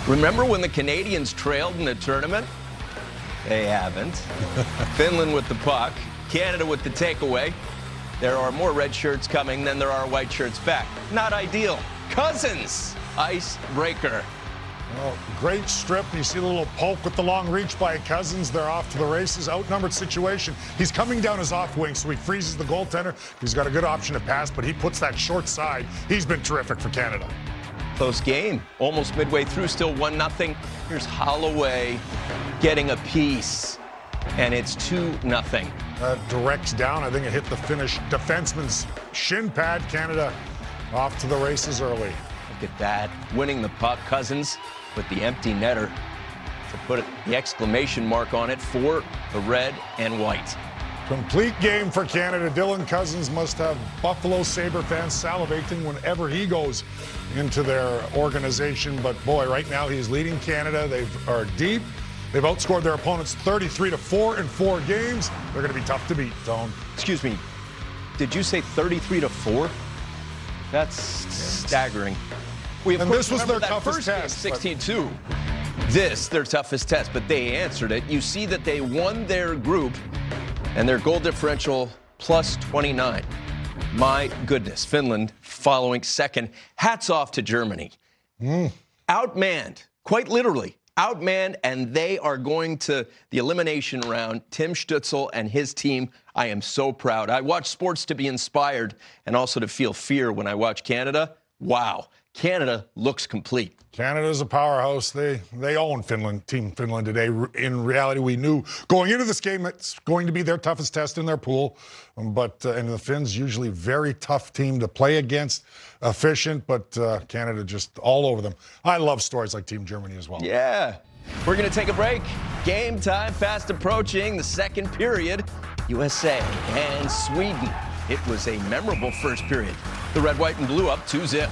Remember when the Canadians trailed in the tournament? They haven't. Finland with the puck, Canada with the takeaway. There are more red shirts coming than there are white shirts back. Not ideal. Cousins, icebreaker. Well, great strip. You see the little poke with the long reach by Cousins. They're off to the races. Outnumbered situation. He's coming down his off wing, so he freezes the goaltender. He's got a good option to pass, but he puts that short side. He's been terrific for Canada. Close game. Almost midway through, still 1-0. Here's Holloway getting a piece, and it's 2-0. Directs down. I think it hit the Finnish defenseman's shin pad. Canada off to the races early. Look at that. Winning the puck. Cousins with the empty netter to put the exclamation mark on it for the red and white. Complete game for Canada. Dylan Cousins must have Buffalo Sabre fans salivating whenever he goes into their organization. But boy, right now he's leading Canada. They are deep. They've outscored their opponents 33-4 in 4 games. They're going to be tough to beat, Tone. Excuse me. Did you say 33-4? That's staggering. And this was their toughest test. 16-2. This, their toughest test, but they answered it. You see that they won their group, and their goal differential plus 29. My goodness, Finland following second. Hats off to Germany. Outmanned, quite literally. Outmanned, and they are going to the elimination round. Tim Stützle and his team, I am so proud. I watch sports to be inspired and also to feel fear when I watch Canada. Wow, Canada looks complete. Canada's a powerhouse. They own Finland, Team Finland today. In reality, we knew going into this game it's going to be their toughest test in their pool. And the Finns usually very tough team to play against, efficient, but Canada just all over them. I love stories like Team Germany as well. Yeah. We're going to take a break. Game time fast approaching the second period. USA and Sweden. It was a memorable first period. The red, white, and blue up 2-0.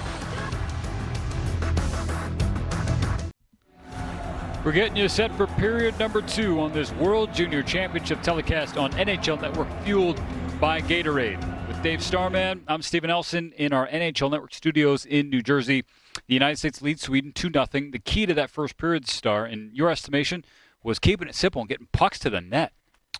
We're getting you set for period number 2 on this World Junior Championship telecast on NHL Network, fueled by Gatorade. With Dave Starman, I'm Steven Elson in our NHL Network studios in New Jersey. The United States leads Sweden 2-0. The key to that first period, Star, in your estimation, was keeping it simple and getting pucks to the net.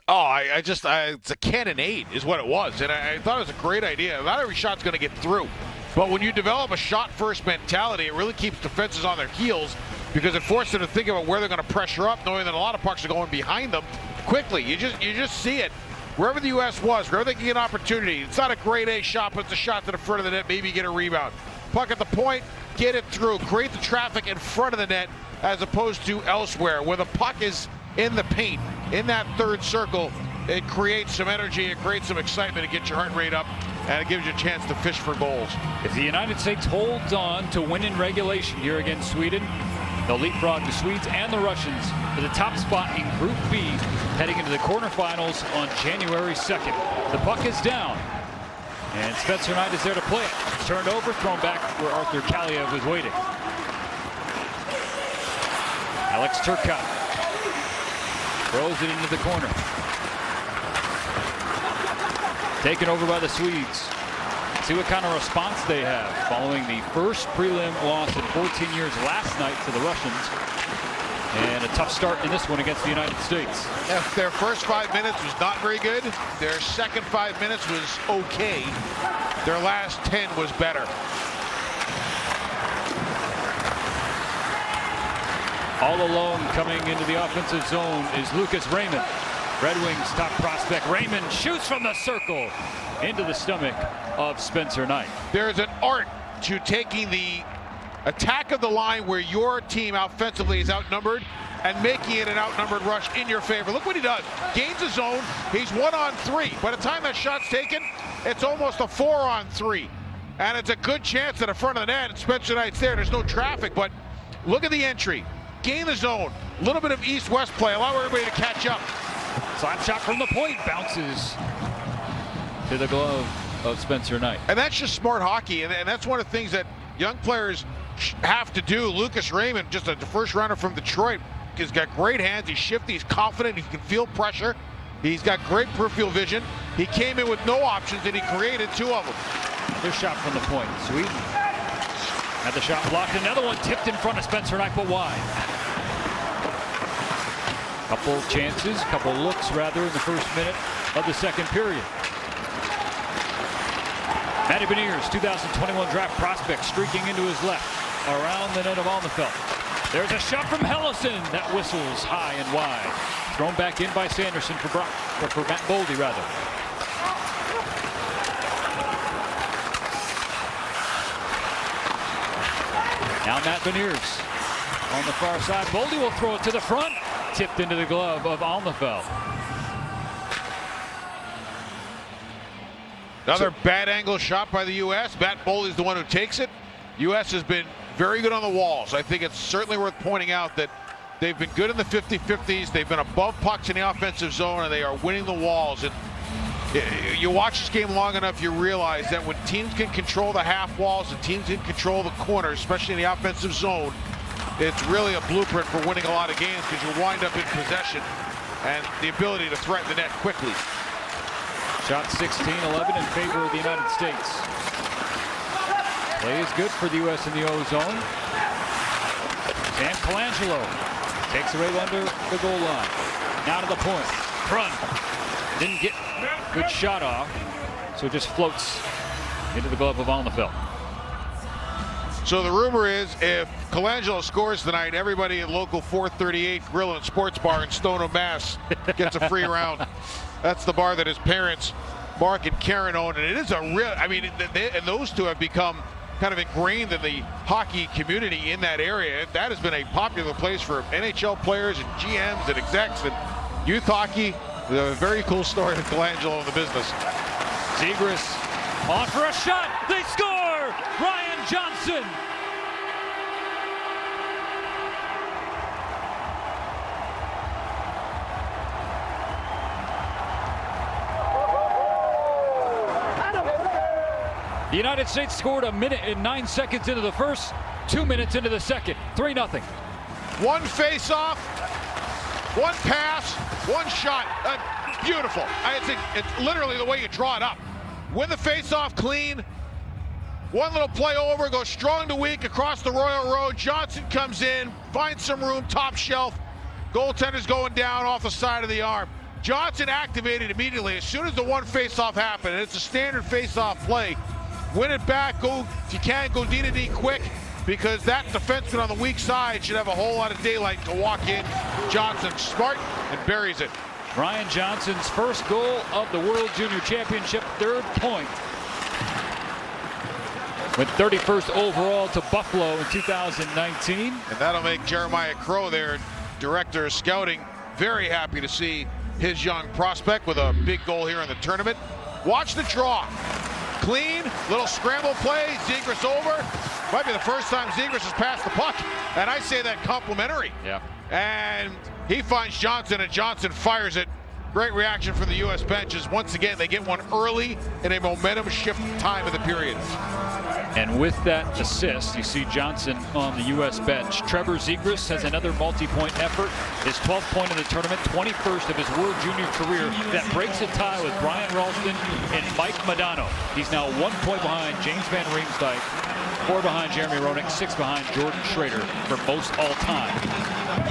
Oh, it's a cannonade is what it was. And I thought it was a great idea. Not every shot's going to get through. But when you develop a shot-first mentality, it really keeps defenses on their heels because it forces them to think about where they're going to pressure up, knowing that a lot of pucks are going behind them quickly. You just see it. Wherever the U.S. was, wherever they can get an opportunity, it's not a grade A shot, but it's a shot to the front of the net, maybe get a rebound. Puck at the point, get it through, create the traffic in front of the net as opposed to elsewhere. Where the puck is in the paint, in that third circle, it creates some energy, it creates some excitement, it gets your heart rate up, and it gives you a chance to fish for goals. If the United States holds on to win in regulation here against Sweden, they'll leapfrog the Swedes and the Russians for the top spot in Group B, heading into the quarterfinals on January 2nd. The puck is down, and Spencer Knight is there to play it. Turned over, thrown back where Arthur Kaliev was waiting. Alex Turcotte throws it into the corner. Taken over by the Swedes. See what kind of response they have following the first prelim loss in 14 years last night to the Russians. And a tough start in this one against the United States. If their first 5 minutes was not very good, their second 5 minutes was okay. Their last 10 was better. All alone coming into the offensive zone is Lucas Raymond. Red Wings top prospect Raymond shoots from the circle into the stomach of Spencer Knight. There's an art to taking the attack of the line where your team offensively is outnumbered and making it an outnumbered rush in your favor. Look what he does. Gains the zone. He's 1-on-3. By the time that shot's taken, it's almost a 4-on-3. And it's a good chance at the front of the net. And Spencer Knight's there. There's no traffic, but look at the entry. Gain the zone. A little bit of east-west play. Allow everybody to catch up. Slap shot from the point bounces to the glove of Spencer Knight. And that's just smart hockey, and that's one of the things that young players have to do. Lucas Raymond, just a first rounder from Detroit, he's got great hands, he's shifty, he's confident, he can feel pressure, he's got great peripheral vision. He came in with no options and he created 2 of them. Here's shot from the point. Sweden had the shot blocked. Another one tipped in front of Spencer Knight, but wide. Couple chances, couple looks rather in the first minute of the second period. Matty Beniers, 2021 draft prospect, streaking into his left around the net of Alnefelt. There's a shot from Hellison that whistles high and wide. Thrown back in by Sanderson for Matt Boldy, rather. Now Matt Beniers on the far side. Boldy will throw it to the front. Tipped into the glove of Alnefelt. Another bad angle shot by the U.S. Matt Boldy's the one who takes it. U.S. has been very good on the walls. I think it's certainly worth pointing out that they've been good in the 50-50s. They've been above pucks in the offensive zone, and they are winning the walls. And you watch this game long enough, you realize that when teams can control the half walls and teams can control the corners, especially in the offensive zone, it's really a blueprint for winning a lot of games because you wind up in possession and the ability to threaten the net quickly. Shot 16-11 in favor of the United States. Play is good for the U.S. in the O-zone. Sam Colangelo takes it right under the goal line. Now to the point. Krun didn't get good shot off, so it just floats into the glove of Alnefelt. So the rumor is if Colangelo scores tonight, everybody at local 438 Grill and Sports Bar in Stoneham, Mass gets a free round. That's the bar that his parents, Mark and Karen, own. And it is a real, I mean, and those two have become kind of ingrained in the hockey community in that area. That has been a popular place for NHL players and GMs and execs and youth hockey. A very cool story of Colangelo in the business. Zegras on for a shot. They score! Ryan Johnson. The United States scored 1 minute and 9 seconds into the first, 2 minutes into the second. 3-0. One face-off, one pass, one shot. Beautiful. I think it's literally the way you draw it up. Win the face-off clean. One little play over, goes strong to weak across the Royal Road. Johnson comes in, finds some room, top shelf. Goaltender's going down off the side of the arm. Johnson activated immediately as soon as the one face-off happened. And it's a standard face-off play. Win it back, go if you can, go D-to-D quick, because that defenseman on the weak side should have a whole lot of daylight to walk in. Johnson smart and buries it. Ryan Johnson's first goal of the World Junior Championship, 3rd point. Went 31st overall to Buffalo in 2019. And that'll make Jeremiah Crow, their director of scouting, very happy to see his young prospect with a big goal here in the tournament. Watch the draw. Clean, little scramble play, Zegras over. Might be the first time Zegras has passed the puck, and I say that complimentary. Yeah. And he finds Johnson, and Johnson fires it. Great reaction from the U.S. benches. Once again, they get one early in a momentum shift time of the period. And with that assist, you see Johnson on the U.S. bench. Trevor Zegras has another multi-point effort. His 12th point in the tournament, 21st of his World Junior career. That breaks a tie with Brian Ralston and Mike Modano. He's now 1 point behind James Van Riemsdyk, 4 behind Jeremy Roenick, 6 behind Jordan Schrader for most all time.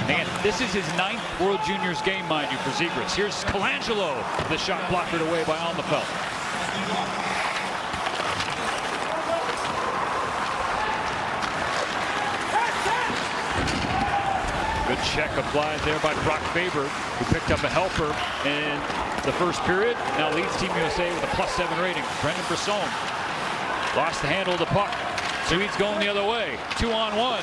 And this is his 9th World Juniors game, mind you, for Zegras. Here's Colangelo, the shot blockered away by Alnefelt. Good check applied there by Brock Faber, who picked up a helper in the first period. Now leads Team USA with a +7 rating. Brendan Brisson lost the handle of the puck. Swedes going the other way. 2-on-1.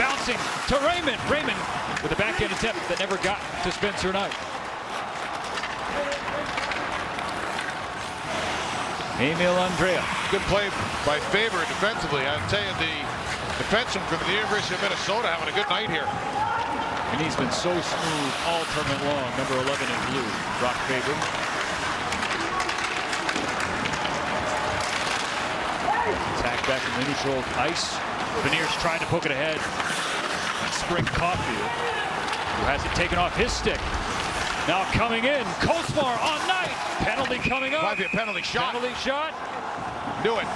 Bouncing to Raymond. Raymond with a backhand attempt that never got to Spencer Knight. Emil Andrea. Good play by Faber defensively. I'll tell you, the defenseman from the University of Minnesota having a good night here. And he's been so smooth all tournament long. Number 11 in blue, Brock Faber. Attack back in the neutral ice. Beniers tried to poke it ahead. Spring Caulfield, who has it taken off his stick. Now coming in, Kosmar on Knight. Penalty coming up. Might be a penalty shot. Penalty shot. Do it.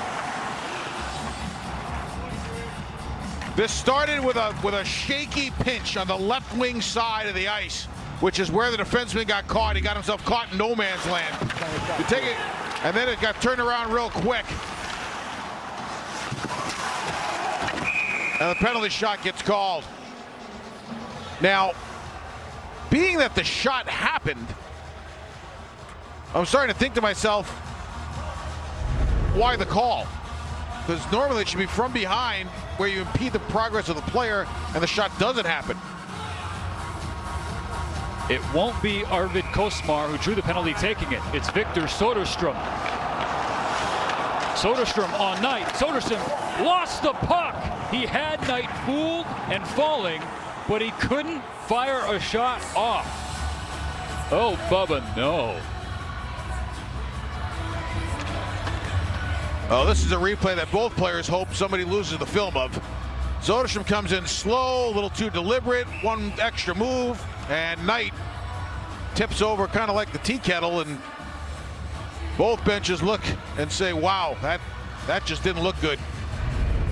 This started with a shaky pinch on the left wing side of the ice, which is where the defenseman got caught. He got himself caught in no man's land. You take it, and then it got turned around real quick. And the penalty shot gets called. Now, being that the shot happened, I'm starting to think to myself, why the call? Because normally it should be from behind where you impede the progress of the player and the shot doesn't happen. It won't be Arvid Kosmar who drew the penalty taking it. It's Victor Soderstrom. Soderstrom on Knight. Soderstrom lost the puck. He had Knight fooled and falling, but he couldn't fire a shot off. Oh, Bubba, no. Oh, this is a replay that both players hope somebody loses the film of. Soderstrom comes in slow, a little too deliberate, one extra move, and Knight tips over kind of like the tea kettle, and both benches look and say, wow, that just didn't look good.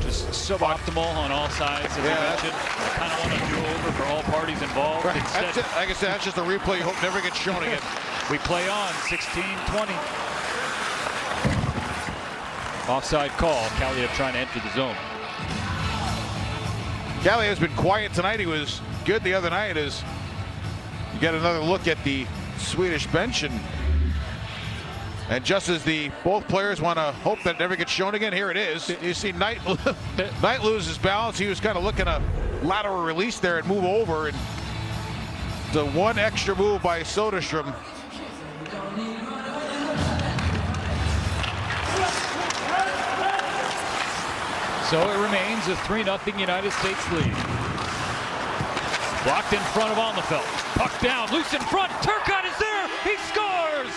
Just suboptimal on all sides, as you mentioned. Kind of want to do over for all parties involved. Right. Instead, Like I said, that's just a replay you hope never gets shown again. We play on, 16-20. Offside call. Kaliyev trying to enter the zone. Kaliyev's been quiet tonight. He was good the other night. As you get another look at the Swedish bench, and just as both players want to hope that it never gets shown again, here it is. You see Knight lose his balance. He was kind of looking to lateral release there and move over, and the one extra move by Soderstrom. So it remains a 3-0 United States lead. Blocked in front of Alnefelt. Puck down, loose in front. Turcotte is there. He scores!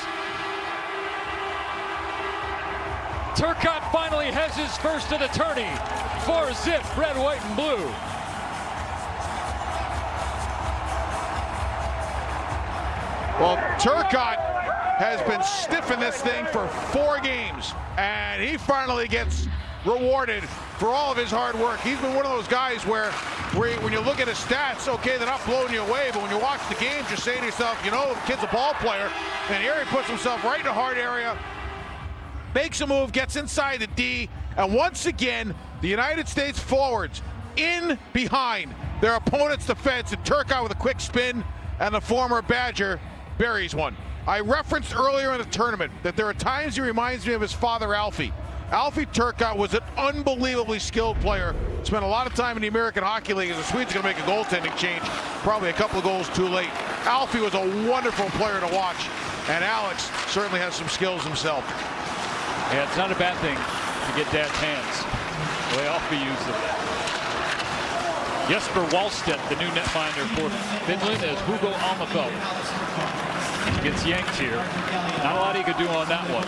Turcotte finally has his first of the tourney. 4-zip, red, white, and blue. Well, Turcotte has been stiff in this thing for 4 games, and he finally gets rewarded for all of his hard work. He's been one of those guys where when you look at his stats, okay, they're not blowing you away, but when you watch the games, you're saying to yourself, you know, the kid's a ball player, and here he puts himself right in the hard area, makes a move, gets inside the D, and once again, the United States forwards in behind their opponent's defense, and Turcotte with a quick spin, and the former Badger buries one. I referenced earlier in the tournament that there are times he reminds me of his father, Alfie. Alfie Turcotte was an unbelievably skilled player. Spent a lot of time in the American Hockey League, as the Swedes are going to make a goaltending change, probably a couple of goals too late. Alfie was a wonderful player to watch, and Alex certainly has some skills himself. Yeah, it's not a bad thing to get Dad's hands the way Alfie used them. Jesper Wallstedt, the new netminder for Finland, as Hugo Almefelt gets yanked here. Not a lot he could do on that one.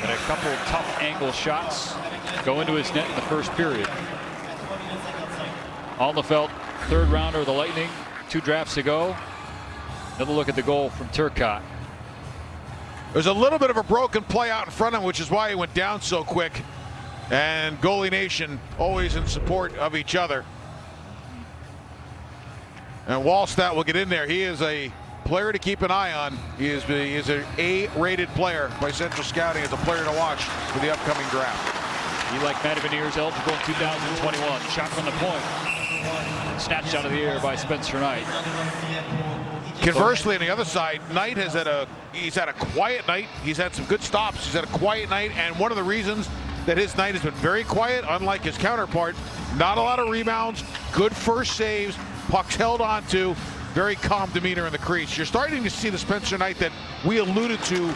And a couple of tough angle shots go into his net in the first period. Almefelt, third rounder of the Lightning, 2 drafts to go. Another look at the goal from Turcotte. There's a little bit of a broken play out in front of him, which is why he went down so quick. And goalie nation always in support of each other. And Wallstedt will get in there. He is a player to keep an eye on. He is an A-rated player by Central Scouting as a player to watch for the upcoming draft. He, like Matty Beniers, eligible in 2021. Shot from the point. Snatched out of the air by Spencer Knight. Conversely, on the other side, Knight has had a quiet night. He's had some good stops. He's had a quiet night, and one of the reasons that his night has been very quiet, unlike his counterpart, not a lot of rebounds, good first saves, pucks held onto, very calm demeanor in the crease. You're starting to see the Spencer Knight that we alluded to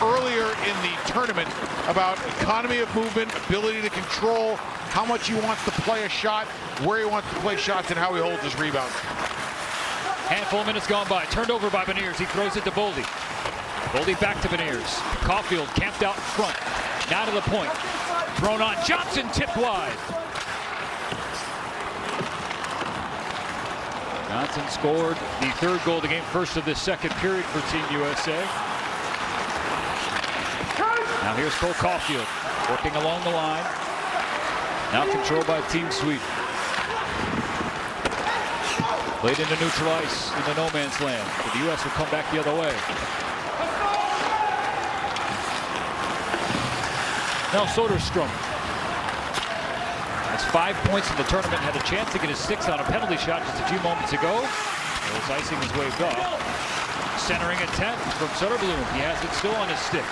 earlier in the tournament about economy of movement, ability to control how much he wants to play a shot, where he wants to play shots, and how he holds his rebounds. Handful of minutes gone by. Turned over by Beniers. He throws it to Boldy. Boldy back to Beniers. Caulfield camped out in front. Now to the point. Thrown on. Johnson tipped wide. Johnson scored the 3rd goal of the game, first of this 2nd period for Team USA. Now here's Cole Caulfield working along the line. Now controlled by Team Sweden. Played into neutral ice in the no man's land. But the U.S. will come back the other way. Now Soderstrom has 5 points in the tournament. Had a chance to get his 6th on a penalty shot just a few moments ago. His icing is waved off. Centering attempt from Soderblom. He has it still on his stick.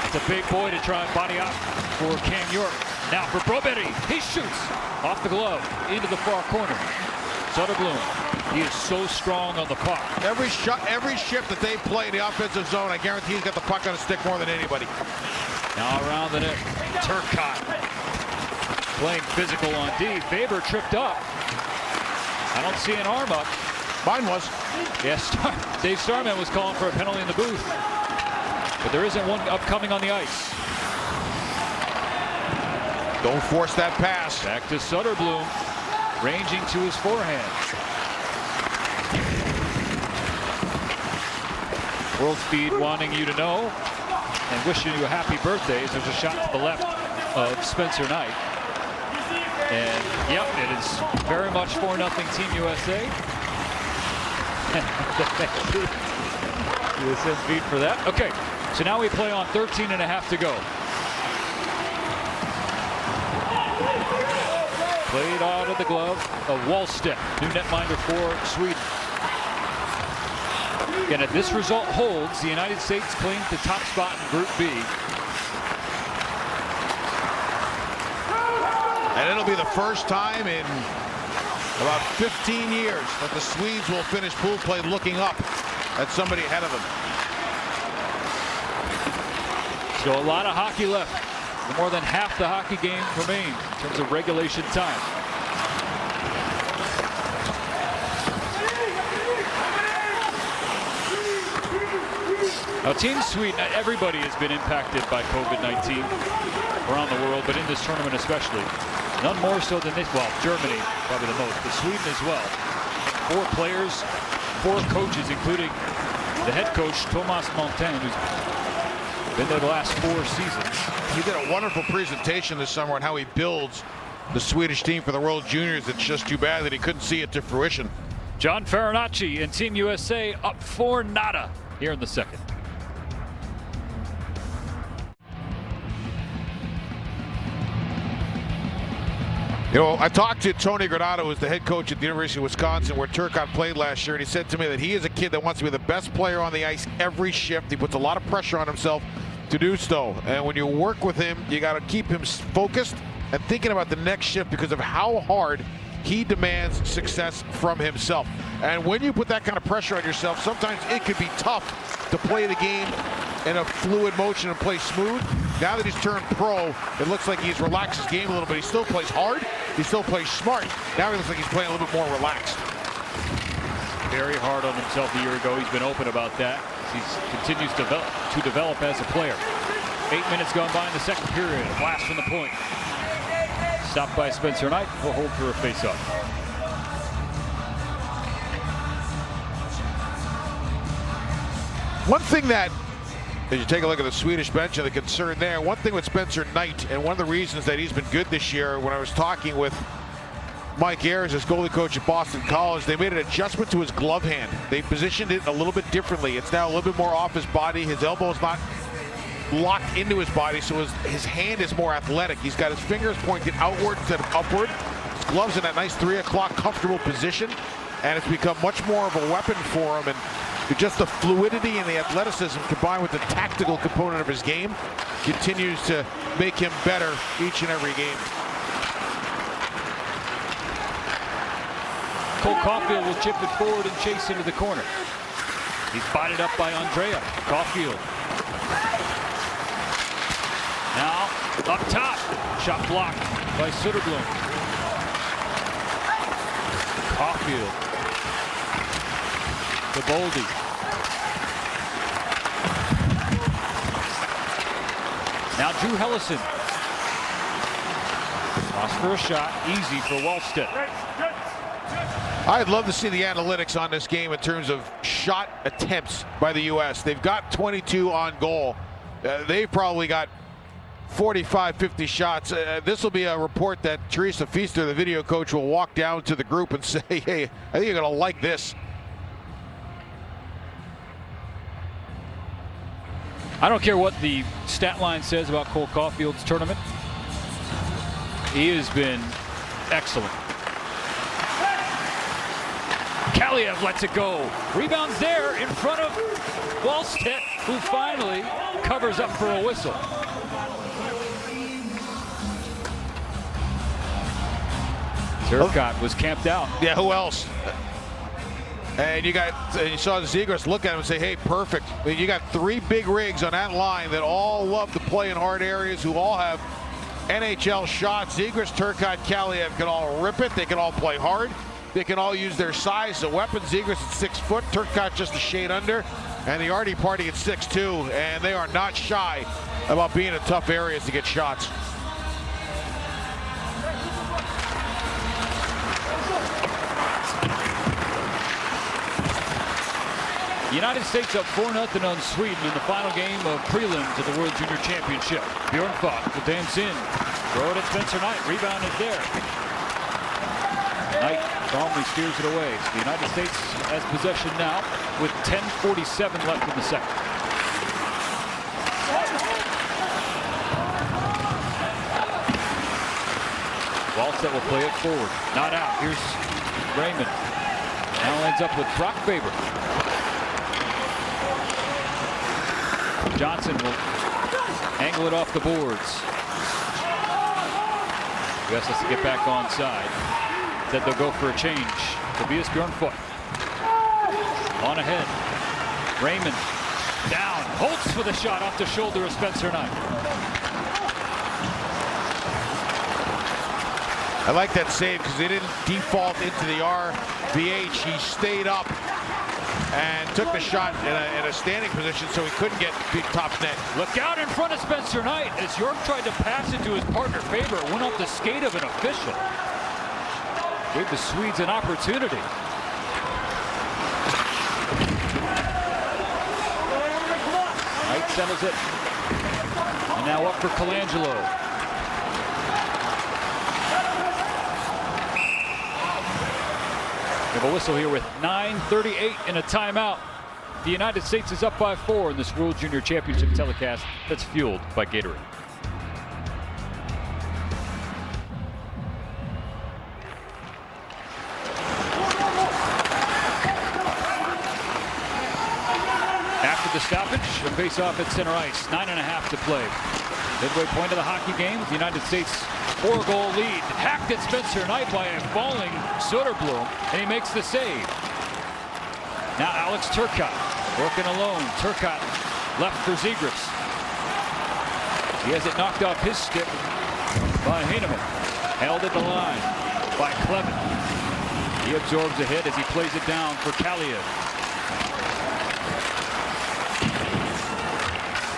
It's a big boy to try and body out for Cam York. Now for Brobetti. He shoots off the glove into the far corner. Soderblom, he is so strong on the puck. Every shift that they play in the offensive zone, I guarantee he's got the puck on his stick more than anybody. Now around the net, Turcotte playing physical on D. Faber tripped up. I don't see an arm up. Mine was. Yes, Dave Starman was calling for a penalty in the booth, but there isn't one upcoming on the ice. Don't force that pass. Back to Soderblom. Ranging to his forehand. World Speed wanting you to know and wishing you a happy birthday. There's a shot to the left of Spencer Knight. And yep, it is very much 4-0 Team USA. USN beat for that. Okay, so now we play on 13.5 to go. Played out of the glove of Wallstedt, new netminder for Sweden. Again, if this result holds, the United States claims the top spot in Group B. And it'll be the first time in about 15 years that the Swedes will finish pool play looking up at somebody ahead of them. So a lot of hockey left. More than half the hockey game remains in terms of regulation time. Now, Team Sweden, everybody has been impacted by COVID-19 around the world, but in this tournament especially. None more so than this. Well, Germany probably the most, but Sweden as well. 4 players, 4 coaches, including the head coach, Thomas Montaigne, who's been there the last 4 seasons. He did a wonderful presentation this summer on how he builds the Swedish team for the World Juniors. It's just too bad that he couldn't see it to fruition. John Farinacci and Team USA up 4-0 here in the 2nd. You know, I talked to Tony Granato, who's the head coach at the University of Wisconsin, where Turcotte played last year, and he said to me that he is a kid that wants to be the best player on the ice every shift. He puts a lot of pressure on himself to do so, and when you work with him, you got to keep him focused and thinking about the next shift because of how hard He demands success from himself. And when you put that kind of pressure on yourself, sometimes it can be tough to play the game in a fluid motion and play smooth. Now that he's turned pro, it looks like he's relaxed his game a little bit. He still plays hard. He still plays smart. Now he looks like he's playing a little bit more relaxed. Very hard on himself a year ago. He's been open about that. He continues to develop as a player. 8 minutes gone by in the second period. A blast from the point. Stopped by Spencer Knight. He'll hold for a face-off. One thing that, as you take a look at the Swedish bench and the concern there, one thing with Spencer Knight, and one of the reasons that he's been good this year, when I was talking with Mike Ayers, his goalie coach at Boston College, they made an adjustment to his glove hand. They positioned it a little bit differently. It's now a little bit more off his body. His elbow is not locked into his body, so his hand is more athletic. He's got his fingers pointed outward instead of upward. His gloves in that nice 3 o'clock comfortable position, and it's become much more of a weapon for him. And just the fluidity and the athleticism combined with the tactical component of his game continues to make him better each and every game. Cole Caulfield will chip it forward and chase into the corner. He's spotted up by Andrea. Caulfield. Now up top. Shot blocked by Soderblom. Caulfield. To Boldy. Now Drew Hellison. Toss for a shot. Easy for Wallstedt. I'd love to see the analytics on this game in terms of shot attempts by the U.S. They've got 22 on goal. They've probably got 45, 50 shots. This will be a report that Teresa Feaster, the video coach, will walk down to the group and say, hey, I think you're going to like this. I don't care what the stat line says about Cole Caulfield's tournament. He has been excellent. Kaliev lets it go. Rebounds there in front of Wallstedt, who finally covers up for a whistle. Turcotte was camped out. Yeah, who else? And you saw Zegras look at him and say, hey, perfect. I mean, you got 3 big rigs on that line that all love to play in hard areas, who all have NHL shots. Zegras, Turcotte, Kaliev can all rip it. They can all play hard. They can all use their size as a weapon. Zegras at 6 foot, Turcotte just a shade under, and the Artie Party at 6'2", and they are not shy about being in tough areas to get shots. The United States up 4-0 on Sweden in the final game of prelims of the World Junior Championship. Bjorn Fock will dance in. Throw it at Spencer Knight. Rebound is there. Knight calmly steers it away. So the United States has possession now with 10:47 left in the second. Wallstedt will play it forward. Not out. Here's Raymond. Now ends up with Brock Faber. Johnson will angle it off the boards. U.S. has to get back onside. Said they'll go for a change. Tobias Bjornfoot on ahead. Raymond down. Holtz for the shot off the shoulder of Spencer Knight. I like that save because they didn't default into the RVH. He stayed up and took the shot in a standing position so he couldn't get big top net. Look out in front of Spencer Knight as York tried to pass it to his partner Faber. It went off the skate of an official. Gave the Swedes an opportunity. Knight settles it. And now up for Colangelo. We have a whistle here with 9:38 and a timeout. The United States is up by 4 in this World Junior Championship telecast that's fueled by Gatorade. After the stoppage, A face-off at center ice. 9.5 to play. Midway point of the hockey game. The United States 4-goal lead. Hacked at Spencer Knight by a falling Soderblom, and he makes the save. Now Alex Turcotte working alone. Turcotte left for Zegras. He has it knocked off his stick by Heineman. Held at the line by Clevin. He absorbs a hit as he plays it down for Kaliev.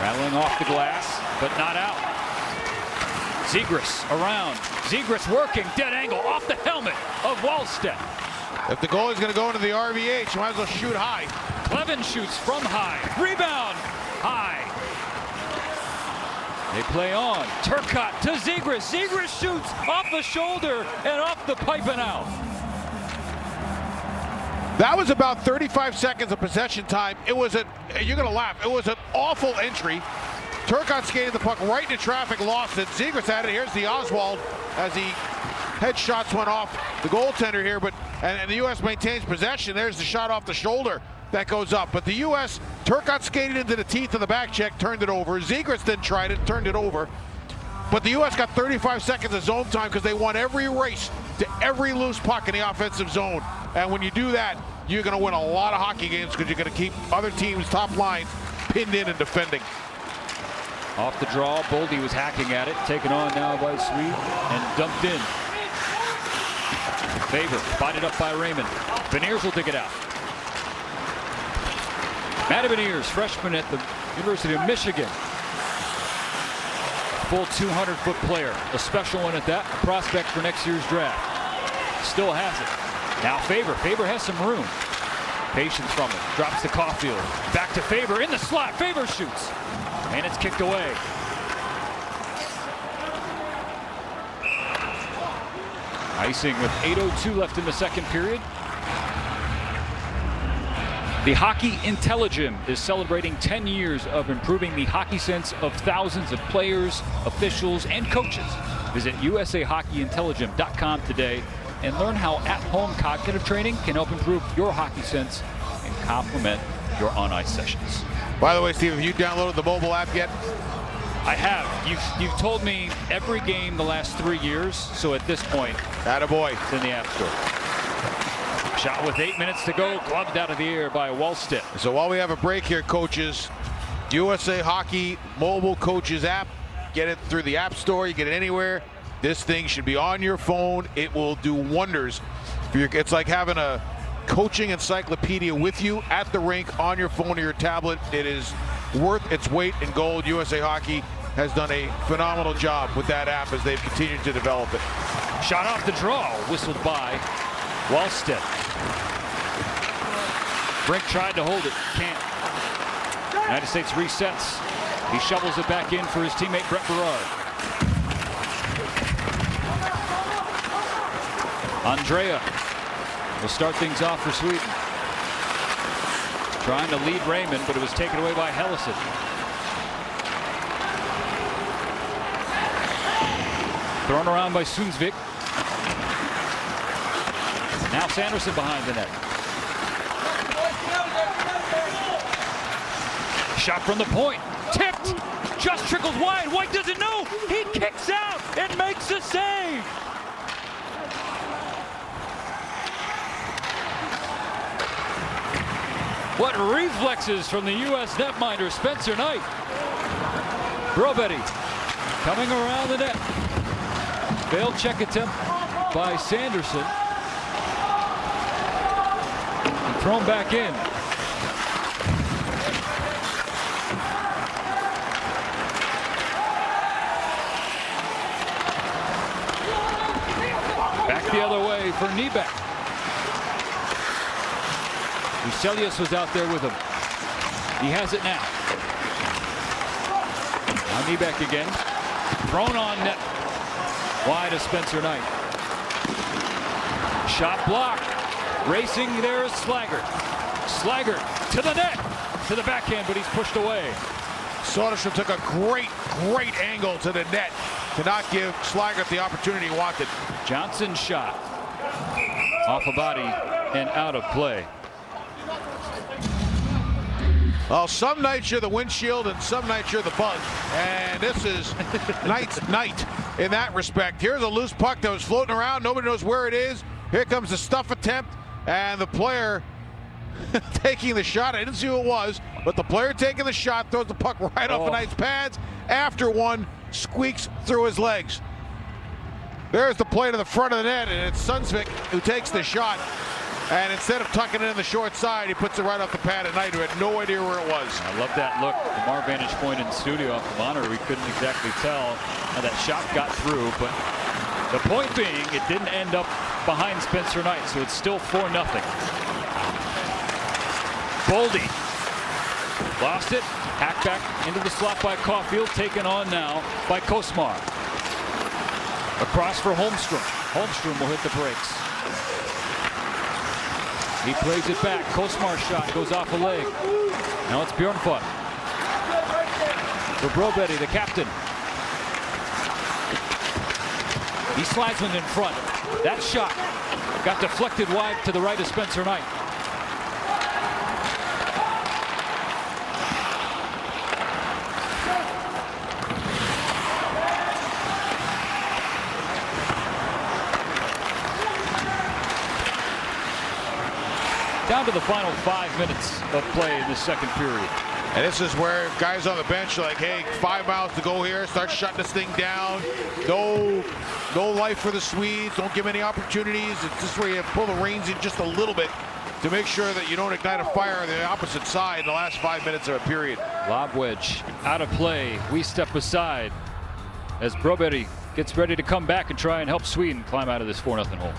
Rattling off the glass, but not out. Zegras around. Zegras working, dead angle off the helmet of Wallstedt. If the goalie's going to go into the RVH, you might as well shoot high. Clevin shoots from high. Rebound, high. They play on. Turcotte to Zegras. Zegras shoots off the shoulder and off the pipe and out. That was about 35 seconds of possession time. It was you're going to laugh. It was an awful entry. Turcotte skated the puck right into traffic, lost it. Zegras had it. Here's the Oswald as the headshots went off the goaltender here, and the U.S. maintains possession. There's the shot off the shoulder that goes up. But the U.S. Turcotte skated into the teeth of the back check, turned it over. Zegras then tried it, turned it over. But the U.S. got 35 seconds of zone time because they won every race to every loose puck in the offensive zone. And when you do that, you're going to win a lot of hockey games because you're going to keep other teams' top lines pinned in and defending. Off the draw, Boldy was hacking at it, taken on now by Swede and dumped in. Faber, spotted up by Raymond. Beniers will dig it out. Matty Beniers, freshman at the University of Michigan. Full 200-foot player, a special one at that, a prospect for next year's draft. Still has it. Now Faber has some room. Patience from it, drops to Caulfield. Back to Faber, in the slot, Faber shoots. And it's kicked away. Icing with 8:02 left in the second period. The Hockey Intelligim is celebrating 10 years of improving the hockey sense of thousands of players, officials, and coaches. Visit usahockeyintelligim.com today and learn how at-home cognitive training can help improve your hockey sense and complement your on-ice sessions. By the way, Steve, have you downloaded the mobile app yet? I have. You've told me every game the last 3 years, so at this point, attaboy, it's in the App Store. Shot with 8 minutes to go, gloved out of the air by Wallstedt. So while we have a break here, coaches, USA Hockey mobile coaches app, get it through the App Store, you get it anywhere. This thing should be on your phone. It will do wonders. It's like having a coaching encyclopedia with you at the rink on your phone or your tablet. It is worth its weight in gold. USA Hockey has done a phenomenal job with that app as they've continued to develop it. Shot off the draw, whistled by Wallstedt. Brink tried to hold it, can't. United States resets. He shovels it back in for his teammate Brett Berard. Andrea will start things off for Sweden. Trying to lead Raymond, but it was taken away by Hellison. Thrown around by Sundsvik. Now Sanderson behind the net. Shot from the point. Tipped. Just trickles wide. White doesn't know. He kicks out and makes a save. What reflexes from the U.S. netminder, Spencer Knight. Brobetti coming around the net. Failed check attempt by Sanderson. And thrown back in. Back the other way for Niebeck. Uselius was out there with him. He has it now. Now Niebeck again. Thrown on net. Wide of Spencer Knight. Shot blocked. Racing there is Slaggert. Slaggert to the net. To the backhand, but he's pushed away. Soderstrom took a great angle to the net to not give Slaggert the opportunity he wanted. Johnson's shot. Off a body and out of play. Well, some nights you're the windshield and some nights you're the bug. And this is Knight's night in that respect. Here's a loose puck that was floating around. Nobody knows where it is. Here comes the stuff attempt. And the player taking the shot. I didn't see who it was, but the player taking the shot throws the puck right off of Knight's pads. After one squeaks through his legs. There's the play to the front of the net, and it's Sunsvik who takes the shot. And instead of tucking it in the short side, he puts it right off the pad at Knight, who had no idea where it was. I love that look from our vantage point in the studio off the monitor. We couldn't exactly tell how that shot got through, but the point being, it didn't end up behind Spencer Knight, so it's still 4-0. Boldy lost it, hacked back into the slot by Caulfield, taken on now by Kosmar. Across for Holmstrom. Holmstrom will hit the brakes. He plays it back. Kosmar's shot goes off a leg. Now it's Bjornfot. For Brobetti, the captain. He slides one in front. That shot got deflected wide to the right of Spencer Knight. Down to the final 5 minutes of play in the second period. And this is where guys on the bench are like, hey, 5 miles to go here. Start shutting this thing down. No life for the Swedes. Don't give any opportunities. It's just where you pull the reins in just a little bit to make sure that you don't ignite a fire on the opposite side in the last 5 minutes of a period. Lob wedge out of play. We step aside as Brobetti gets ready to come back and try and help Sweden climb out of this 4-0 hole.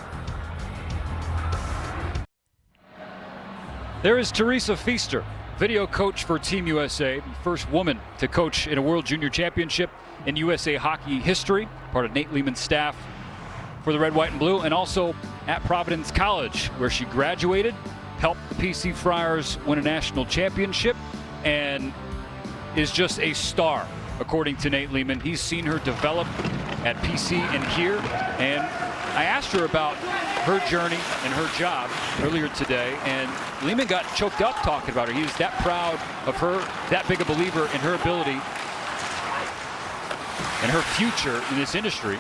There is Teresa Feaster, video coach for Team USA, the first woman to coach in a World Junior Championship in USA hockey history, part of Nate Lehman's staff for the Red, White, and Blue, and also at Providence College, where she graduated, helped PC Friars win a national championship, and is just a star, according to Nate Lehman. He's seen her develop at PC and here, and I asked her about her journey and her job earlier today, and Lehman got choked up talking about her. He was that proud of her, that big a believer in her ability and her future in this industry.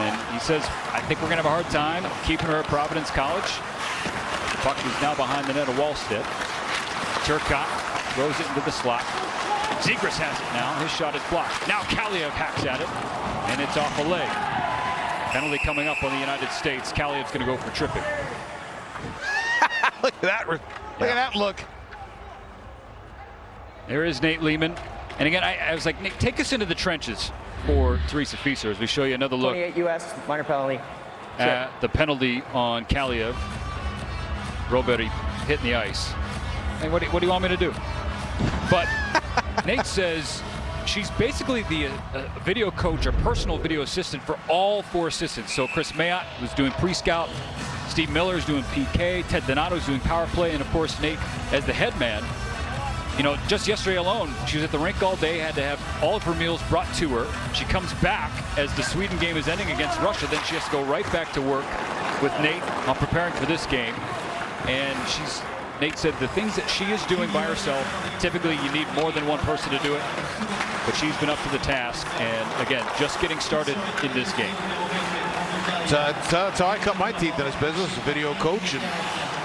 And he says, I think we're going to have a hard time keeping her at Providence College. The puck is now behind the net of Wallstedt. Turcotte throws it into the slot. Zegras has it now. His shot is blocked. Now Kaliev hacks at it, and it's off a leg. Penalty coming up on the United States. Kaliev's going to go for tripping. Look at that. Look at that look. There is Nate Lehman. And again, I was like, Nick, take us into the trenches for Teresa Feaster as we show you another look. 28 U.S. minor penalty. At the penalty on Kaliev. Brobetti hitting the ice. And what do you want me to do? But Nate says she's basically the video coach or personal video assistant for all 4 assistants. So Chris Mayotte was doing pre-scout, Steve Miller's doing PK, Ted Donato's doing power play, and of course Nate as the head man. You know, just yesterday alone, she was at the rink all day, had to have all of her meals brought to her. She comes back as the Sweden game is ending against Russia, then she has to go right back to work with Nate on preparing for this game. And Nate said the things that she is doing by herself, typically you need more than one person to do it, but she's been up to the task, and again, just getting started in this game. That's how I cut my teeth in this business, a video coach, and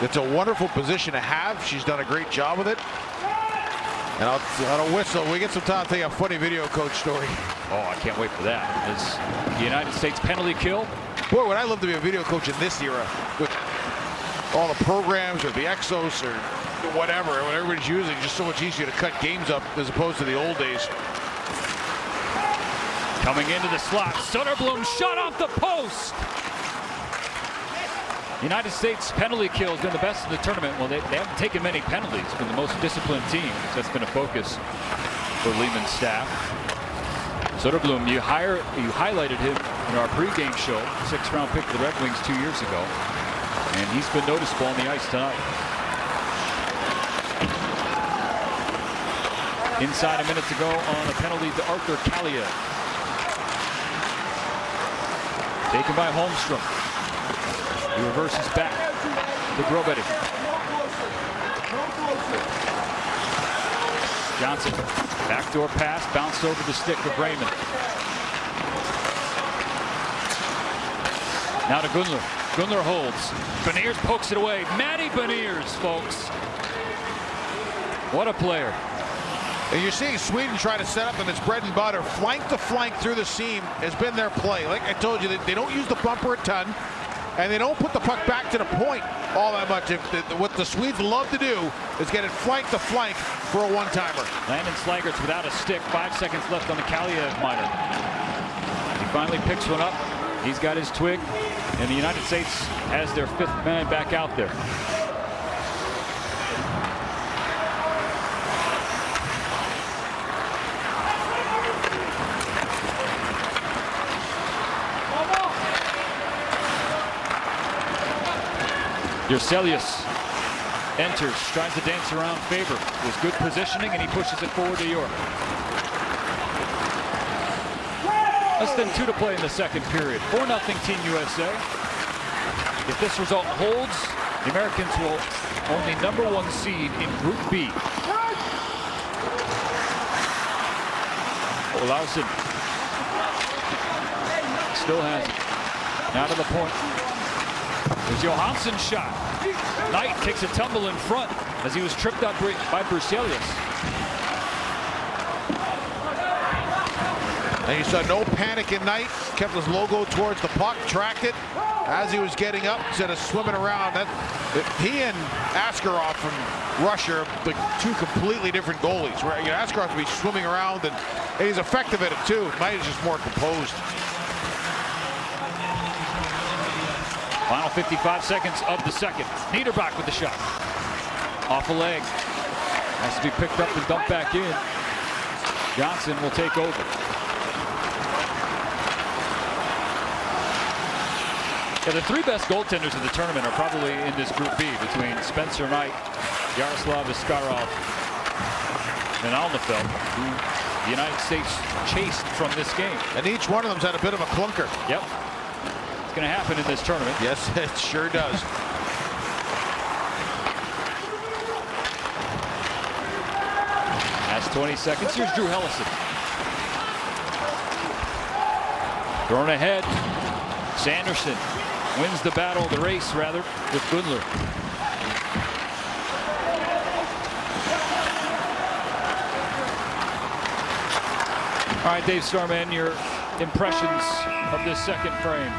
it's a wonderful position to have. She's done a great job with it. And I'll whistle. We get some time to tell you a funny video coach story. Oh, I can't wait for that. It's the United States penalty kill. Boy, would I love to be a video coach in this era with all the programs or the Exos or whatever everybody's using. Just so much easier to cut games up as opposed to the old days. Coming into the slot, Soderblom shot off the post. United States penalty kill has been the best in the tournament. Well, they haven't taken many penalties. It's been the most disciplined team. That's been a focus for Lehman's staff. Soderblom, you highlighted him in our pregame show, 6th-round pick for the Red Wings 2 years ago. And he's been noticeable on the ice tonight. Inside a minute to go on a penalty to Arthur Kaliev. Taken by Holmstrom. He reverses back to Brobetti. Johnson, backdoor pass, bounced over the stick of Raymond. Now to Gunler. Gunler holds. Beniers pokes it away. Matty Beniers, folks. What a player. And you're seeing Sweden try to set up in its bread and butter. Flank to flank through the seam has been their play. Like I told you, they don't use the bumper a ton, and they don't put the puck back to the point all that much. What the Swedes love to do is get it flank to flank for a one-timer. Landon Slaggert's without a stick. 5 seconds left on the Kaliev minor. He finally picks one up. He's got his twig, and the United States has their 5th man back out there. Yerselius enters, tries to dance around Faber. With good positioning, and he pushes it forward to York. Less than 2 to play in the second period. 4-0 Team USA. If this result holds, the Americans will own the #1 seed in Group B. Larson still has it. Now to the point. There's Johansson's shot. Knight takes a tumble in front as he was tripped up by Berzelius. And you saw no panic in Knight. Kept his logo towards the puck, tracked it as he was getting up instead of swimming around. He and Askarov from Russia, like 2 completely different goalies. Where Askarov will be swimming around, and he's effective at it too. Knight is just more composed. Final 55 seconds of the second. Niederbach with the shot. Off a leg. Has to be picked up and dumped back in. Johnson will take over. Yeah, the 3 best goaltenders of the tournament are probably in this Group B between Spencer Knight, Yaroslav Askarov, and Alnefeld, who the United States chased from this game. And each one of them's had a bit of a clunker. Yep. Going to happen in this tournament. Yes, it sure does. Last 20 seconds. Here's Drew Hellison. Thrown ahead. Sanderson wins the battle, the race rather, with Gunler. All right, Dave Starman, your impressions of this second frame.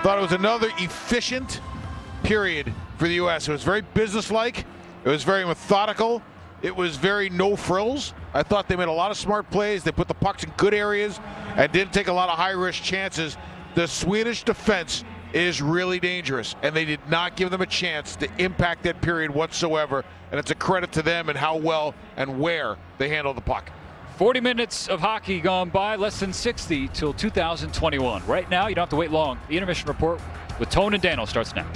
Thought it was another efficient period for the U.S. It was very businesslike. It was very methodical. It was very no frills. I thought they made a lot of smart plays. They put the pucks in good areas and didn't take a lot of high-risk chances. The Swedish defense is really dangerous, and they did not give them a chance to impact that period whatsoever. And it's a credit to them and how well and where they handled the puck. 40 minutes of hockey gone by, less than 60 till 2021. Right now, you don't have to wait long. The Intermission Report with Tone and Dano starts now.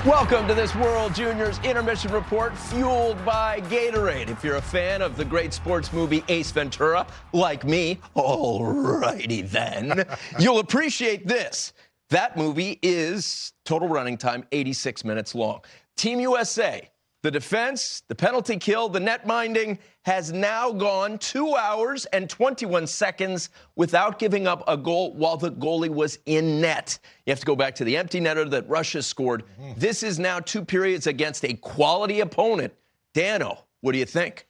Welcome to this World Juniors Intermission Report, fueled by Gatorade. If you're a fan of the great sports movie Ace Ventura, like me, alrighty then, you'll appreciate this. That movie is total running time 86 minutes long. Team USA, the defense, the penalty kill, the net minding has now gone 2 hours and 21 seconds without giving up a goal while the goalie was in net. You have to go back to the empty netter that Russia scored. This is now 2 periods against a quality opponent. Dano, what do you think?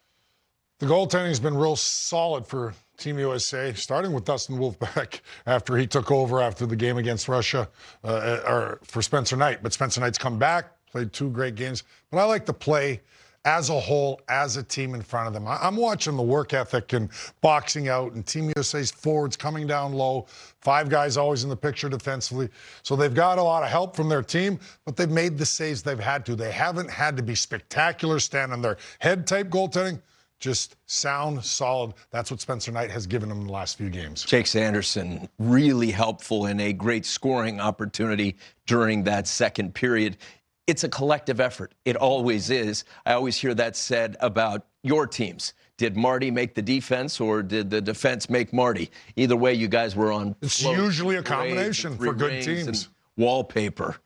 The goaltending has been real solid for Team USA, starting with Dustin Wolfbeck after he took over after the game against Russia, or for Spencer Knight. But Spencer Knight's come back, played 2 great games. But I like the play as a whole, as a team in front of them. I'm watching the work ethic and boxing out, and Team USA's forwards coming down low. 5 guys always in the picture defensively. So they've got a lot of help from their team, but they've made the saves they've had to. They haven't had to be spectacular, stand on their head type goaltending. Just sound, solid. That's what Spencer Knight has given them in the last few games. Jake Sanderson, really helpful in a great scoring opportunity during that second period. It's a collective effort. It always is. I always hear that said about your teams. Did Marty make the defense, or did the defense make Marty? Either way, you guys were on. It's usually a combination for good teams. Wallpaper.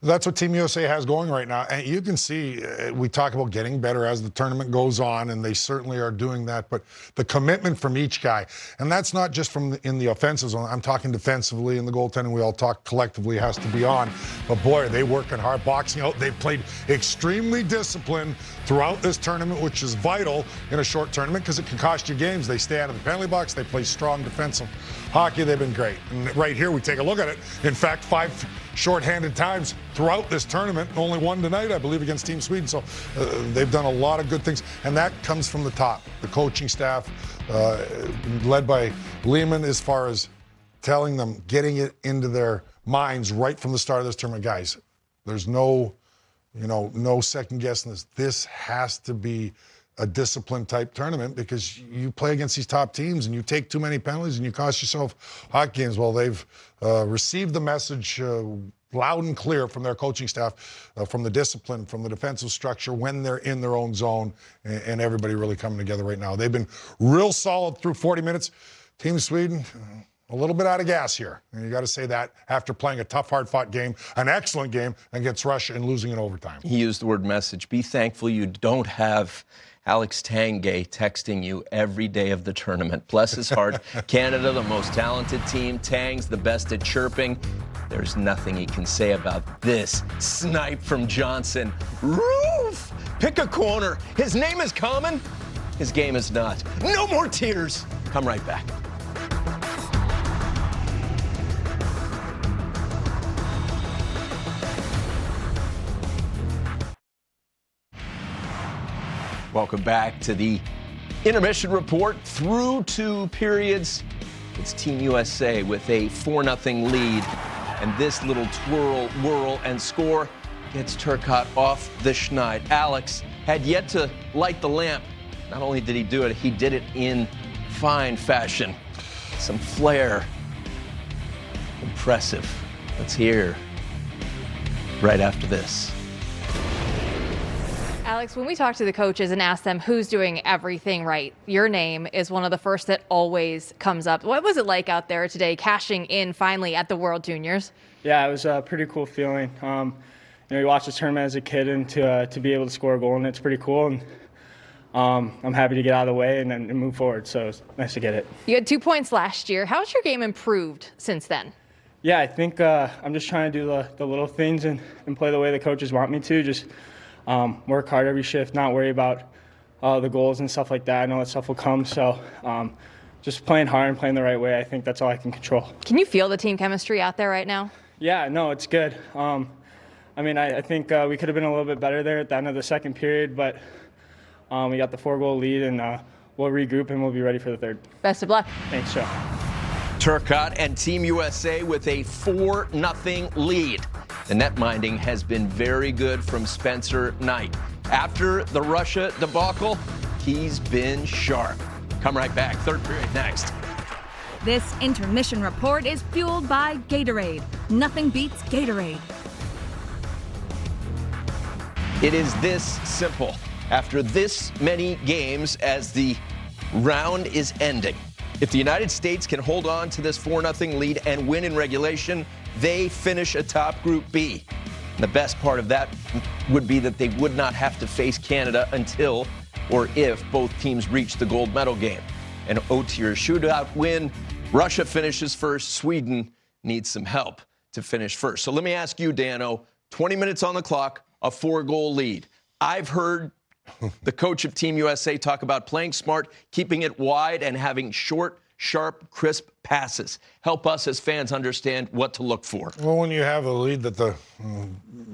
That's what Team USA has going right now. And you can see, we talk about getting better as the tournament goes on, and they certainly are doing that. But the commitment from each guy, and that's not just in the offensive zone. I'm talking defensively, and the goaltending we all talk collectively has to be on. But boy, are they working hard, boxing out. They've played extremely disciplined throughout this tournament, which is vital in a short tournament because it can cost you games. They stay out of the penalty box. They play strong defensive hockey. They've been great. And right here, we take a look at it. In fact, 5 shorthanded times throughout this tournament, only 1 tonight, I believe, against Team Sweden. So they've done a lot of good things, and that comes from the top. The coaching staff, led by Lehman, as far as telling them, getting it into their minds right from the start of this tournament. Guys, there's no second guessing this. This has to be a disciplined type tournament because you play against these top teams and you take too many penalties and you cost yourself hockey games. Well, they've received the message loud and clear from their coaching staff, from the discipline, from the defensive structure when they're in their own zone, and everybody really coming together right now. They've been real solid through 40 minutes. Team Sweden, a little bit out of gas here. And you got to say that after playing a tough, hard-fought game, an excellent game against Russia and losing in overtime. He used the word message. Be thankful you don't have Alex Tanguay texting you every day of the tournament. Bless his heart. Canada, the most talented team. Tang's the best at chirping. There's nothing he can say about this snipe from Johnson. Roof! Pick a corner. His name is common. His game is not. No more tears. Come right back. Welcome back to the intermission report. Through 2 periods, it's Team USA with a 4-0 lead. And this little twirl, whirl, and score gets Turcotte off the schneid. Alex had yet to light the lamp. Not only did he do it, he did it in fine fashion. Some flair. Impressive. Let's hear right after this. Alex, when we talk to the coaches and ask them who's doing everything right, your name is one of the first that always comes up. What was it like out there today, cashing in finally at the World Juniors? Yeah, it was a pretty cool feeling. You watch this tournament as a kid, and to be able to score a goal, and it's pretty cool. And I'm happy to get out of the way and move forward. So it's nice to get it. You had 2 points last year. How's your game improved since then? Yeah, I think I'm just trying to do the little things and play the way the coaches want me to. Just work hard every shift, not worry about the goals and stuff like that. I know that stuff will come, so just playing hard and playing the right way, I think that's all I can control. Can you feel the team chemistry out there right now? Yeah, no, it's good. I think we could have been a little bit better there at the end of the second period, but we got the 4-goal lead, and we'll regroup and we'll be ready for the third. Best of luck. Thanks, Joe. Turcotte and Team USA with a 4-0 lead. The net minding has been very good from Spencer Knight. After the Russia debacle, he's been sharp. Come right back. Third period next. This intermission report is fueled by Gatorade. Nothing beats Gatorade. It is this simple. After this many games, as the round is ending, if the United States can hold on to this 4-0 lead and win in regulation, they finish atop Group B. And the best part of that would be that they would not have to face Canada until or if both teams reach the gold medal game. An OT or shootout win. Russia finishes first. Sweden needs some help to finish first. So let me ask you, Dano, 20 minutes on the clock, a 4-goal lead. I've heard the coach of Team USA talk about playing smart, keeping it wide, and having short, sharp, crisp passes. Help us as fans understand what to look for. Well, when you have a lead that the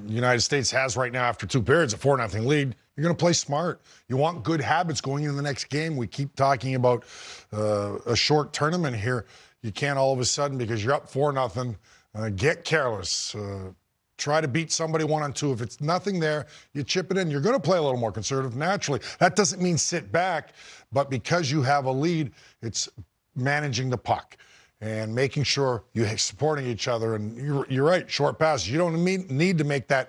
United States has right now after 2 periods, a 4-0 lead, you're going to play smart. You want good habits going into the next game. We keep talking about a short tournament here. You can't all of a sudden, because you're up 4-0, get careless. Try to beat somebody 1-on-2. If it's nothing there, you chip it in. You're going to play a little more conservative naturally. That doesn't mean sit back, but because you have a lead, it's managing the puck and making sure you're supporting each other. And you're right, short passes. You don't need to make that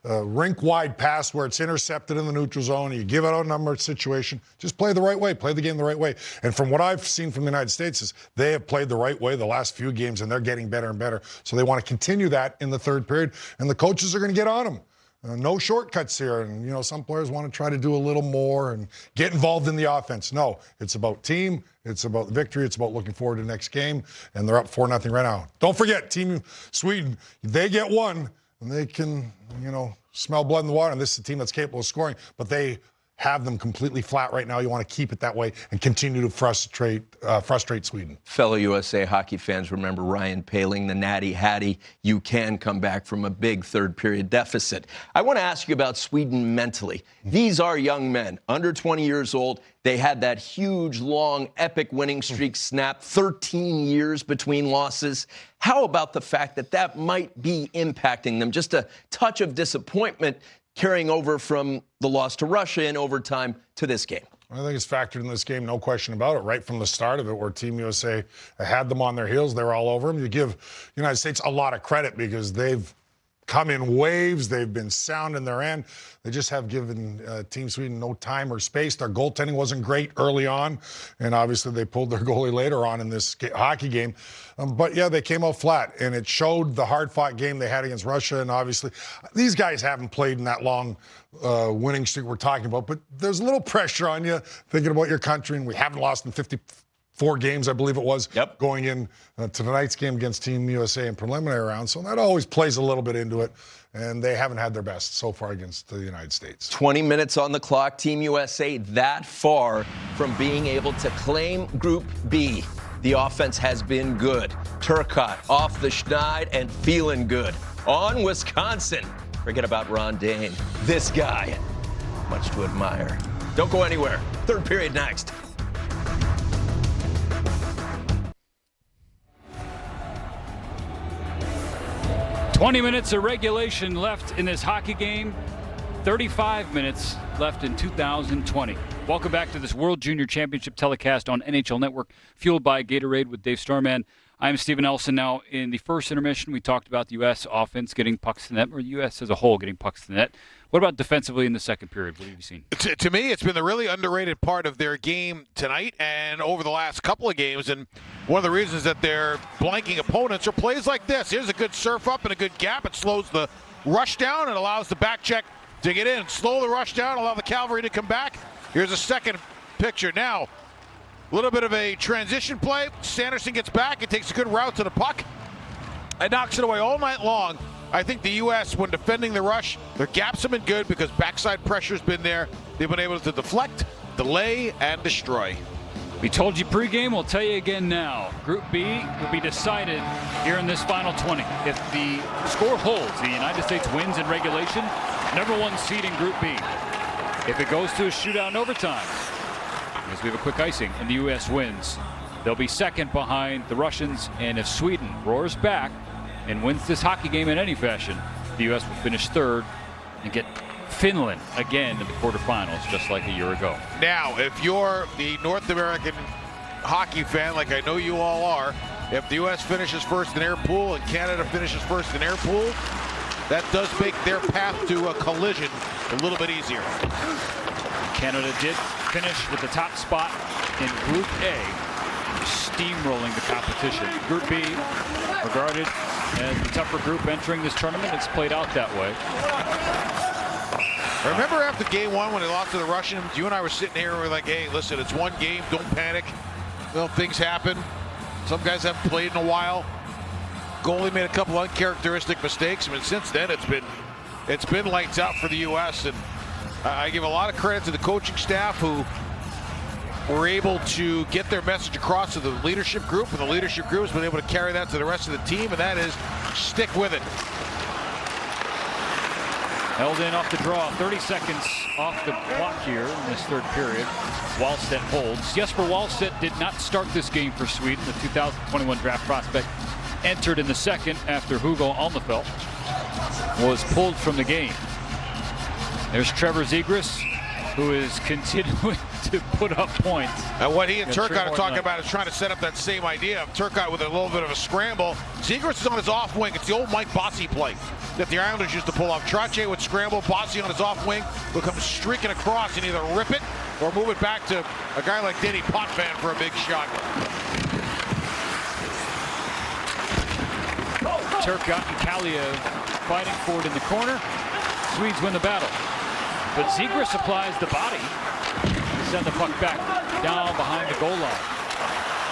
rink-wide pass where it's intercepted in the neutral zone, you give it out a number situation, just play the right way, play the game the right way. And from what I've seen from the United States is they have played the right way the last few games, and they're getting better and better. So they want to continue that in the third period, and the coaches are going to get on them. No shortcuts here. And, you know, some players want to try to do a little more and get involved in the offense. No, it's about team. It's about victory. It's about looking forward to the next game. And they're up 4-0 right now. Don't forget, Team Sweden, they get one, and they can, you know, smell blood in the water. And this is a team that's capable of scoring, but they have them completely flat right now. You want to keep it that way and continue to frustrate Sweden. Fellow USA hockey fans remember Ryan Poehling, the Natty Hattie. You can come back from a big third-period deficit. I want to ask you about Sweden mentally. These are young men, under 20 years old. They had that huge, long, epic winning streak snap, 13 years between losses. How about the fact that that might be impacting them? Just a touch of disappointment carrying over from the loss to Russia in overtime to this game. I think it's factored in this game, no question about it, right from the start of it, where Team USA had them on their heels. They were all over them. You give the United States a lot of credit because they've come in waves. They've been sound in their end. They just have given Team Sweden no time or space. Their goaltending wasn't great early on, and obviously they pulled their goalie later on in this hockey game. But, yeah, they came out flat, and it showed the hard-fought game they had against Russia. And obviously these guys haven't played in that long winning streak we're talking about, but there's a little pressure on you thinking about your country, and we haven't lost in 54 games, I believe it was, going in to tonight's game against Team USA in preliminary round. So that always plays a little bit into it, and they haven't had their best so far against the United States. 20 minutes on the clock. Team USA that far from being able to claim Group B. The offense has been good. Turcotte off the schneid and feeling good. On Wisconsin. Forget about Ron Dane. This guy, much to admire. Don't go anywhere. Third period next. "20 minutes of regulation left in this hockey game. 35 minutes left in 2020. Welcome back to this World Junior Championship telecast on NHL Network, fueled by Gatorade with Dave Starman. I'm Steven Elson. Now, in the first intermission, we talked about the U.S. offense getting pucks to the net, or the U.S. as a whole getting pucks to the net. What about defensively in the second period? What have you seen? To me, it's been the really underrated part of their game tonight and over the last couple of games. And one of the reasons that they're blanking opponents are plays like this. Here's a good surf up and a good gap. It slows the rush down and allows the back check to get in. Slow the rush down, allow the cavalry to come back. Here's a second picture now. A little bit of a transition play. Sanderson gets back. It takes a good route to the puck and knocks it away all night long. I think the U.S., when defending the rush, their gaps have been good because backside pressure's been there. They've been able to deflect, delay, and destroy. We told you pregame, we'll tell you again now. Group B will be decided here in this final 20. If the score holds, the United States wins in regulation, #1 seed in Group B. If it goes to a shootout in overtime, because we have a quick icing, and the U.S. wins, they'll be second behind the Russians. And if Sweden roars back and wins this hockey game in any fashion, the U.S. will finish third and get Finland again in the quarterfinals, just like a year ago. Now, if you're the North American hockey fan, like I know you all are, if the U.S. finishes first in their pool and Canada finishes first in their pool, that does make their path to a collision a little bit easier. Canada did finish with the top spot in Group A, steamrolling the competition. Group B, regarded as the tougher group entering this tournament. It's played out that way. Remember after game one when they lost to the Russians, you and I were sitting here and we were like, hey, listen, it's one game, don't panic. Well, things happen. Some guys haven't played in a while. Goalie made a couple uncharacteristic mistakes. I mean, since then it's been lights out for the U.S. and I give a lot of credit to the coaching staff who were able to get their message across to the leadership group, and the leadership group has been able to carry that to the rest of the team, and that is stick with it. Held in off the draw, 30 seconds off the clock here in this third period. Wallstedt holds. Jesper Wallstedt did not start this game for Sweden. The 2021 draft prospect entered in the second after Hugo Alnefelt was pulled from the game. There's Trevor Zegras who is continuing to put up points. And what he and Turcotte are talking about is trying to set up that same idea of Turcotte with a little bit of a scramble. Zegras is on his off wing. It's the old Mike Bossy play that the Islanders used to pull off. Trottier would scramble, Bossy on his off wing will come streaking across and either rip it or move it back to a guy like Denny Potvin for a big shot. Turcotte and Kaliev fighting for it in the corner. Swedes win the battle. But Zegras applies the body to send the puck back down behind the goal line.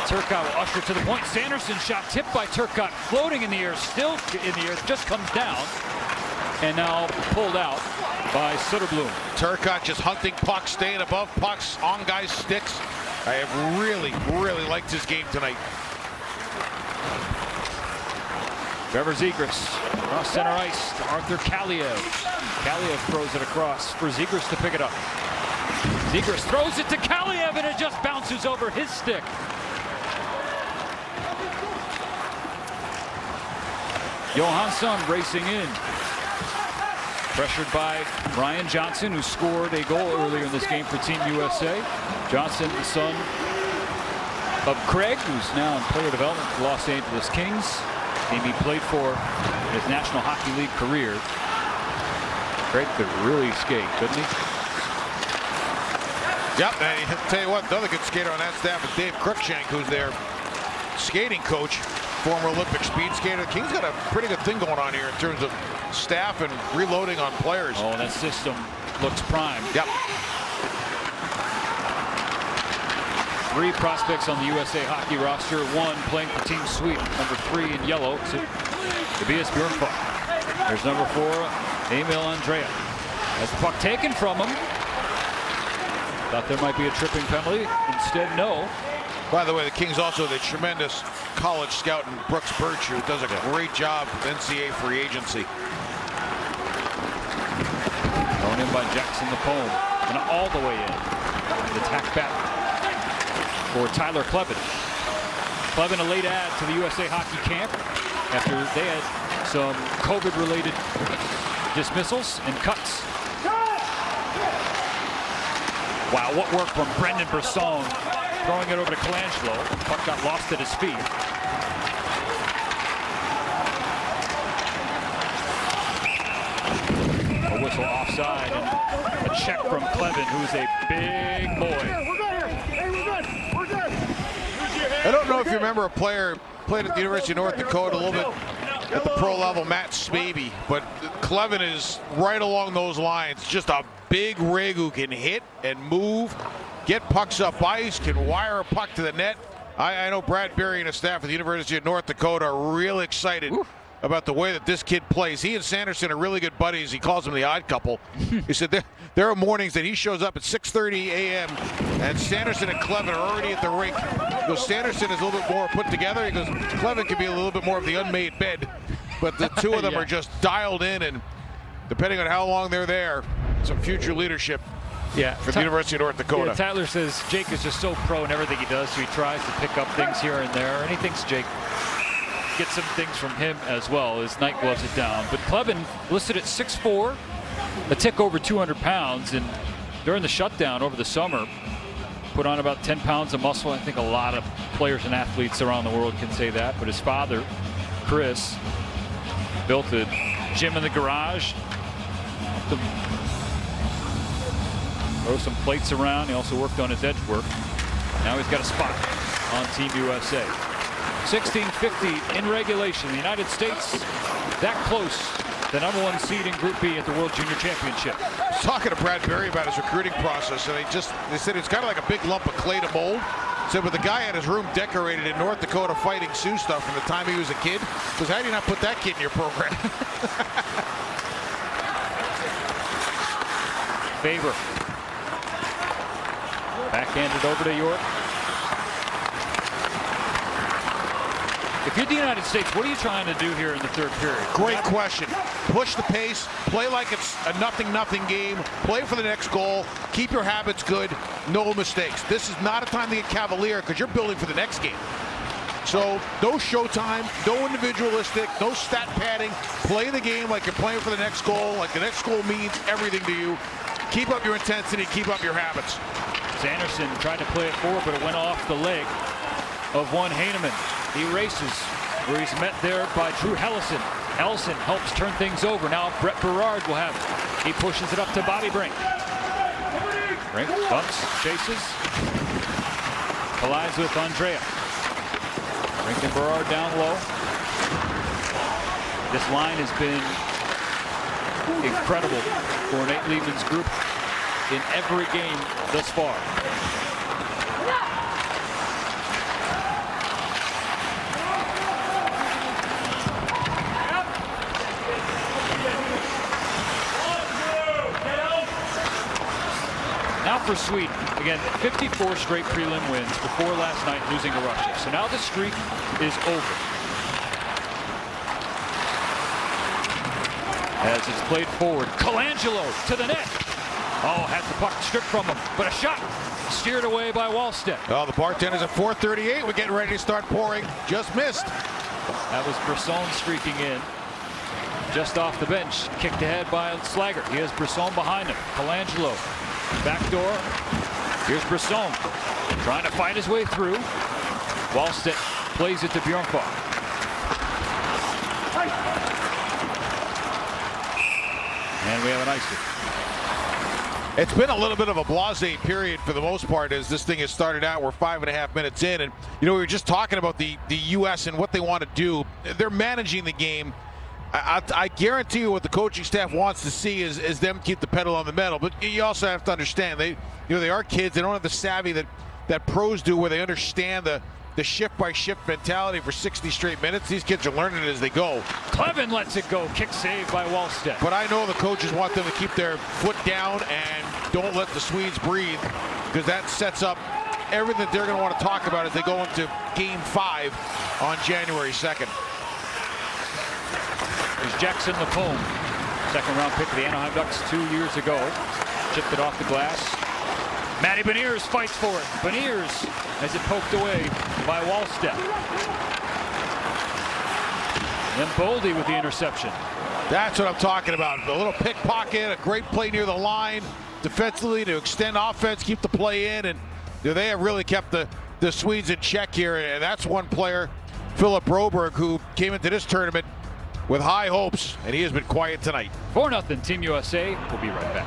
Turcotte will usher to the point. Sanderson shot tipped by Turcotte, floating in the air, still in the air, just comes down. And now pulled out by Soderblom. Turcotte just hunting pucks, staying above pucks, on guys' sticks. I have really, really liked his game tonight. Trevor Zegras across center ice to Arthur Kaliev. Kaliev throws it across for Zegras to pick it up. Zegras throws it to Kaliev and it just bounces over his stick. Johansson racing in. Pressured by Brian Johnson, who scored a goal earlier in this game for Team USA. Johnson, the son of Craig, who's now in player development for Los Angeles Kings. Team he played for in his National Hockey League career. Craig could really skate, couldn't he? Yep, and I'll tell you what, the other good skater on that staff is Dave Cruikshank, who's their skating coach, former Olympic speed skater. The Kings got a pretty good thing going on here in terms of staff and reloading on players. Oh, that system looks prime. Yep. 3 prospects on the USA Hockey roster, 1 playing for Team Sweden. Number 3 in yellow, Tobias Bjornfot. There's number 4, Emil Andrea. Has the puck taken from him. Thought there might be a tripping penalty. Instead, no. By the way, the Kings also have a tremendous college scout in Brooks Birch, who does a great job with NCAA free agency. Thrown in by Jackson Lapone. And all the way in. The tack back for Tyler Kleven. Kleven, a late add to the USA Hockey camp after they had some COVID-related dismissals and cuts. Wow, what work from Brendan Brisson, throwing it over to Colangelo. Puck got lost at his feet. A whistle offside and a check from Kleven, who's a big boy. I don't know if you remember a player played at the University of North Dakota a little bit at the pro level, Matt Spavey, but Kleven is right along those lines. Just a big rig who can hit and move, get pucks up ice, can wire a puck to the net. I know Brad Berry and his staff at the University of North Dakota are really excited about the way that this kid plays. He and Sanderson are really good buddies. He calls them the odd couple. He said there are mornings that he shows up at 6:30 a.m. and Sanderson and Kleven are already at the rink. He goes, Sanderson is a little bit more put together. He goes, Kleven can be a little bit more of the unmade bed. But the two of them are just dialed in, and depending on how long they're there, some future leadership for the University of North Dakota. Yeah, Tyler says Jake is just so pro in everything he does, so he tries to pick up things here and there, and he thinks Jake gets some things from him as well as Knight gloves it down. But Kleven listed at 6'4", a tick over 200 pounds, and during the shutdown over the summer, put on about 10 pounds of muscle. I think a lot of players and athletes around the world can say that, but his father, Chris, built a gym in the garage. Throw some plates around. He also worked on his edge work. Now he's got a spot on Team USA. 16:50 in regulation. The United States that close. The #1 seed in Group B at the World Junior Championship. I was talking to Brad Berry about his recruiting process, and they said it's kind of like a big lump of clay to mold. Said, but the guy had his room decorated in North Dakota fighting Sioux stuff from the time he was a kid. Because how do you not put that kid in your program? Faber. Backhanded over to York. If you're the United States, what are you trying to do here in the third period? Great question. Push the pace, play like it's a 0-0 game, play for the next goal, keep your habits good, no mistakes. This is not a time to get cavalier because you're building for the next game. So no showtime, no individualistic, no stat padding. Play the game like you're playing for the next goal, like the next goal means everything to you. keep up your intensity, keep up your habits. Sanderson tried to play it forward, but it went off the leg of one Heineman. He races, where he's met there by Drew Hellison. Hellison helps turn things over. Now Brett Berard will have it. He pushes it up to Bobby Brink. Brink bumps, chases, collides with Andrea. Brink and Berard down low. This line has been incredible for Nate Liebman's group in every game thus far. Now for Sweden. Again, 54 straight prelim wins before last night losing to Russia. So now the streak is over. As it's played forward, Colangelo to the net. Oh, has the puck stripped from him, but a shot steered away by Wallstedt. Oh, the bartender's at 4:38. We're getting ready to start pouring. Just missed. That was Brisson streaking in. Just off the bench, kicked ahead by Slager. He has Brisson behind him. Colangelo, back door. Here's Brisson, trying to fight his way through. Wallstedt plays it to Bjornfot. And we have an icy. It's been a little bit of a blasé period for the most part as this thing has started out. We're 5.5 minutes in, and we were just talking about the U.S. and what they want to do. They're managing the game. I guarantee you what the coaching staff wants to see is them keep the pedal on the metal. But you also have to understand they are kids. They don't have the savvy that pros do, where they understand the shift-by-shift mentality for 60 straight minutes. These kids are learning it as they go. Clevin lets it go. Kick save by Wallstedt. But I know the coaches want them to keep their foot down and don't let the Swedes breathe, because that sets up everything that they're going to want to talk about as they go into Game 5 on January 2nd. There's Jackson Lacombe, second-round pick of the Anaheim Ducks 2 years ago. Chipped it off the glass. Matty Beniers fights for it. Beniers has it poked away by Wallstedt. And Boldy with the interception. That's what I'm talking about. A little pickpocket, a great play near the line defensively to extend offense, keep the play in, and they have really kept the Swedes in check here. And that's one player, Philip Broberg, who came into this tournament with high hopes, and he has been quiet tonight. 4-0 Team USA. We'll be right back.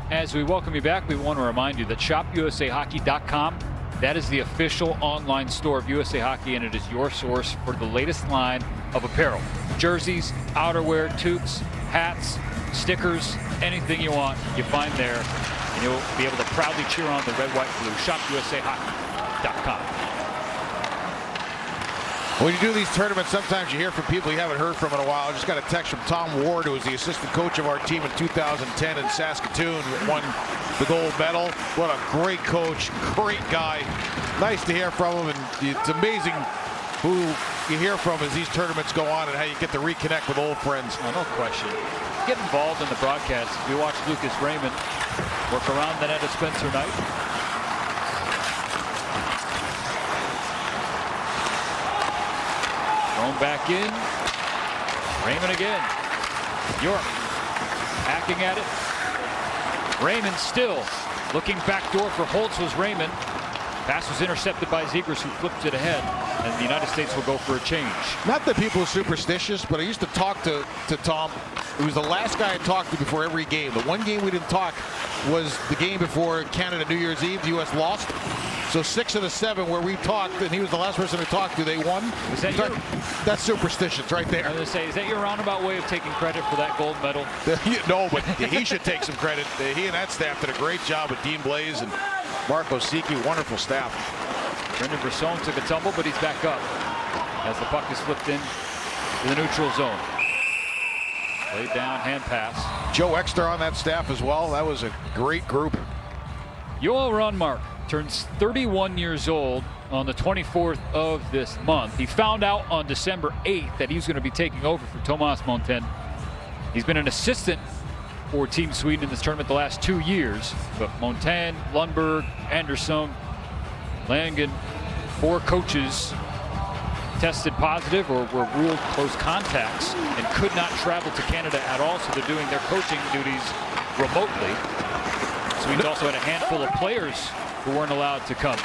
As we welcome you back, we want to remind you that ShopUSAHockey.com, that is the official online store of USA Hockey, and it is your source for the latest line of apparel. Jerseys, outerwear, toques, hats, stickers, anything you want, you find there, and you'll be able to proudly cheer on the red, white, blue. ShopUSAHockey.com. When you do these tournaments, sometimes you hear from people you haven't heard from in a while. I just got a text from Tom Ward, who was the assistant coach of our team in 2010 in Saskatoon, won the gold medal. What a great coach, great guy. Nice to hear from him, and it's amazing who you hear from as these tournaments go on and how you get to reconnect with old friends. Oh, no question. Get involved in the broadcast. We watched Lucas Raymond work around the net of Spencer Knight. Thrown back in. Raymond again. York hacking at it. Raymond still looking backdoor for Holtz was Raymond. Pass was intercepted by Zegras, who flipped it ahead, and the United States will go for a change. Not that people are superstitious, but I used to talk to Tom. It was the last guy I talked to before every game. The one game we didn't talk was the game before Canada New Year's Eve. The U.S. lost. So 6 of the 7 where we talked, and he was the last person to talk to, they won. Is that that's superstitions right there. I was going to say, is that your roundabout way of taking credit for that gold medal? No, but he should take some credit. He and that staff did a great job with Dean Blaze and Marco Siki. Wonderful staff. Brendan Brisson took a tumble, but he's back up as the puck is flipped in to the neutral zone. Laid down, hand pass. Joe Exter on that staff as well. That was a great group. Yoel Runmark turns 31 years old on the 24th of this month. He found out on December 8th that he was going to be taking over for Tomas Montaigne. He's been an assistant for Team Sweden in this tournament the last 2 years, but Montaigne, Lundberg, Andersson, Langen, 4 coaches tested positive or were ruled close contacts and could not travel to Canada at all, so they're doing their coaching duties remotely. Sweden's also had a handful of players who weren't allowed to come.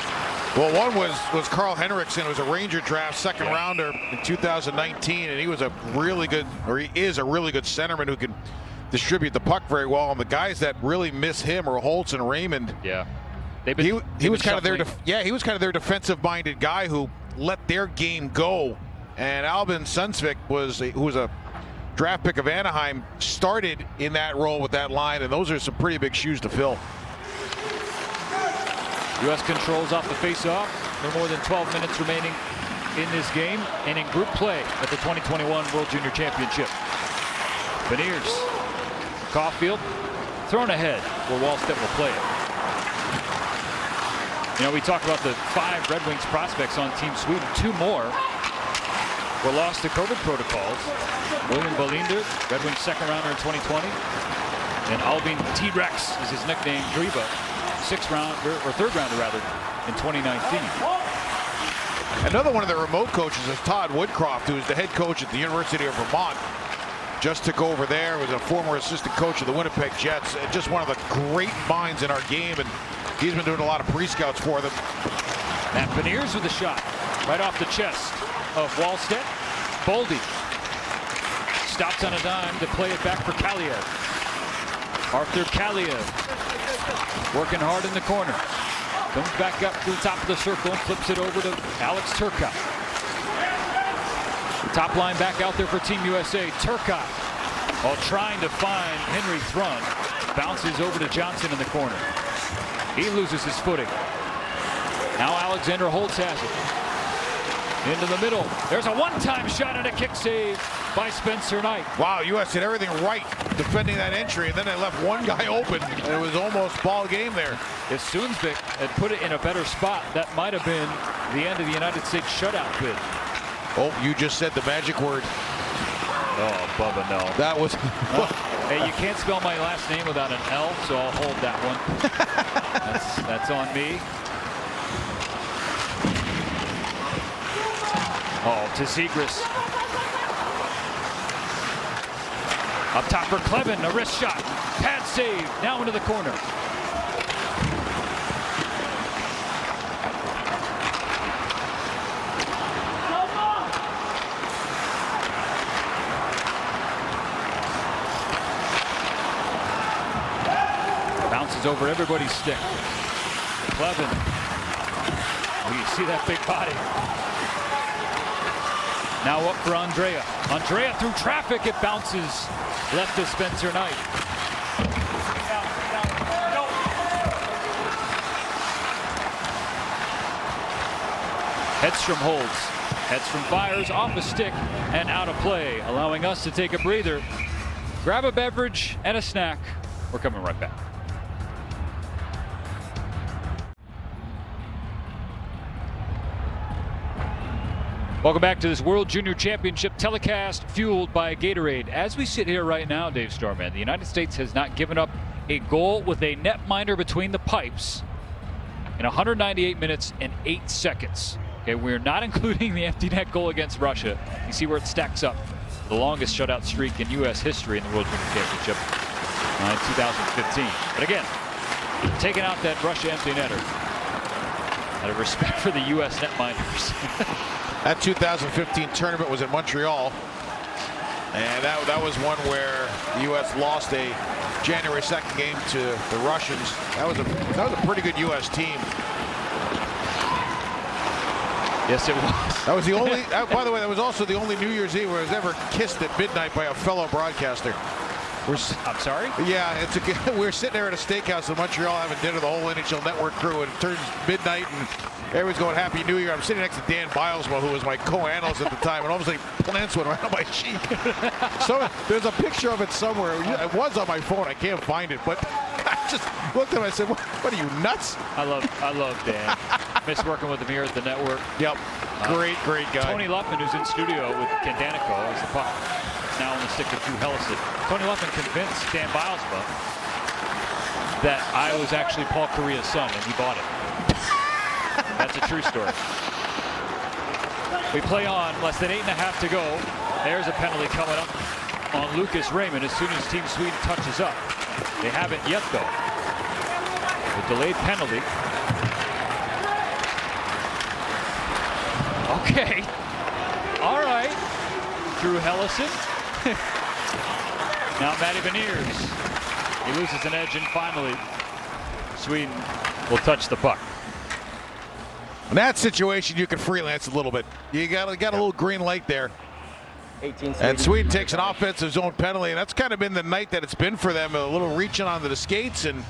Well, one was Carl Henriksen, who was a Ranger draft second rounder in 2019, and he was a really good, or he is a really good centerman who can distribute the puck very well. And the guys that really miss him are Holtz and Raymond. Yeah, he was kind of their he was kind of their defensive-minded guy who let their game go. And Albin Sundsvik who was a draft pick of Anaheim, started in that role with that line, and those are some pretty big shoes to fill. U.S. controls off the face-off. There are more than 12 minutes remaining in this game and in group play at the 2021 World Junior Championship. Beniers, Caulfield, thrown ahead where Wallstedt will play it. You know, we talk about the 5 Red Wings prospects on Team Sweden. 2 more were lost to COVID protocols. William Bolinder, Red Wings second rounder in 2020, and Albin T-Rex is his nickname, Driva, third rounder rather, in 2019. Another one of the remote coaches is Todd Woodcroft, who is the head coach at the University of Vermont. Just took over there, was a former assistant coach of the Winnipeg Jets. Just one of the great minds in our game, and he's been doing a lot of pre-scouts for them. Matt Beniers with a shot right off the chest of Wallstedt. Boldy stops on a dime to play it back for Kaliev. Arthur Kaliev working hard in the corner. Comes back up to the top of the circle and flips it over to Alex Turcotte. Top line back out there for Team USA. Turcotte, while trying to find Henry Thrun, bounces over to Johnson in the corner. He loses his footing. Now Alexander Holtz has it. Into the middle. There's a one-time shot and a kick save by Spencer Knight. Wow, U.S. did everything right defending that entry, and then they left one guy open, and it was almost ball game there. If Sundsvik had put it in a better spot, that might have been the end of the United States shutout bid. Oh, you just said the magic word. Oh, Bubba, no. That was... Hey, you can't spell my last name without an L, so I'll hold that one. That's on me. Oh, to Zegras. Up top for Clevin, a wrist shot. Pad save, now into the corner. Bounces over everybody's stick. Clevin. Oh, you see that big body. Now up for Andrea. Andrea through traffic. It bounces left to Spencer Knight. Hedstrom holds. Hedstrom fires off a stick and out of play, allowing us to take a breather, grab a beverage and a snack. We're coming right back. Welcome back to this World Junior Championship telecast fueled by Gatorade. As we sit here right now, Dave Starman, the United States has not given up a goal with a netminder between the pipes in 198 minutes and 8 seconds. Okay, we're not including the empty net goal against Russia. You see where it stacks up. The longest shutout streak in U.S. history in the World Junior Championship in 2015. But again, taking out that Russia empty netter out of respect for the U.S. netminders. That 2015 tournament was in Montreal, and that was one where the U.S. lost a January 2nd game to the Russians. That was a pretty good U.S. team. Yes, it was. That was the only. By the way, that was also the only New Year's Eve where I was ever kissed at midnight by a fellow broadcaster. I'm sorry? Yeah, we're sitting there at a steakhouse in Montreal having dinner, the whole NHL Network crew, and it turns midnight, and everyone's going Happy New Year. I'm sitting next to Dan Bilesma, who was my co-analyst at the time, and all of a sudden plants went right on my cheek. So there's a picture of it somewhere. It was on my phone. I can't find it, but I just looked at him and I said, what are you, nuts? I love Dan. Miss working with him here at the network. Yep. Great guy. Tony Luffman, who's in studio with Ken Danico, is the puck. It's now on the stick of Drew Helleson. Tony Luffman convinced Dan Bilesma that I was actually Paul Kariya's son, and he bought it. That's a true story. We play on, less than 8.5 to go. There's a penalty coming up on Lucas Raymond as soon as Team Sweden touches up. They haven't yet, though. A delayed penalty. Okay. All right. Drew Hellison. Now Matty Beniers. He loses an edge, and finally Sweden will touch the puck. In that situation, you can freelance a little bit. You got a little green light there. And Sweden takes an offensive zone penalty, and that's kind of been the night that it's been for them. A little reaching onto the skates, and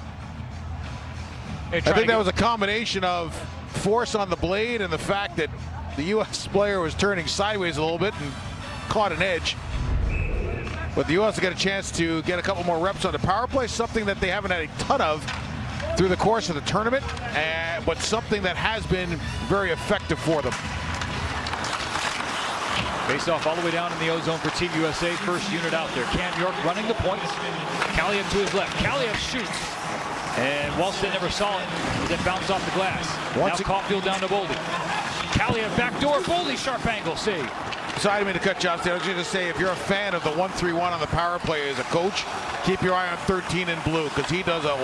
I think that was a combination of force on the blade and the fact that the U.S. player was turning sideways a little bit and caught an edge. But the U.S. got a chance to get a couple more reps on the power play, something that they haven't had a ton of through the course of the tournament, but something that has been very effective for them. Face off all the way down in the O-zone for Team USA. First unit out there. Cam York running the point. Kaliev to his left. Kaliev shoots. And Wallstedt never saw it as it bounced off the glass. Now Caulfield down to Boldy. Kaliev backdoor. Boldy sharp angle save. Sorry, I didn't mean to cut you off there. I was going to say, if you're a fan of the 1-3-1 on the power play as a coach, keep your eye on 13 in blue, because he does a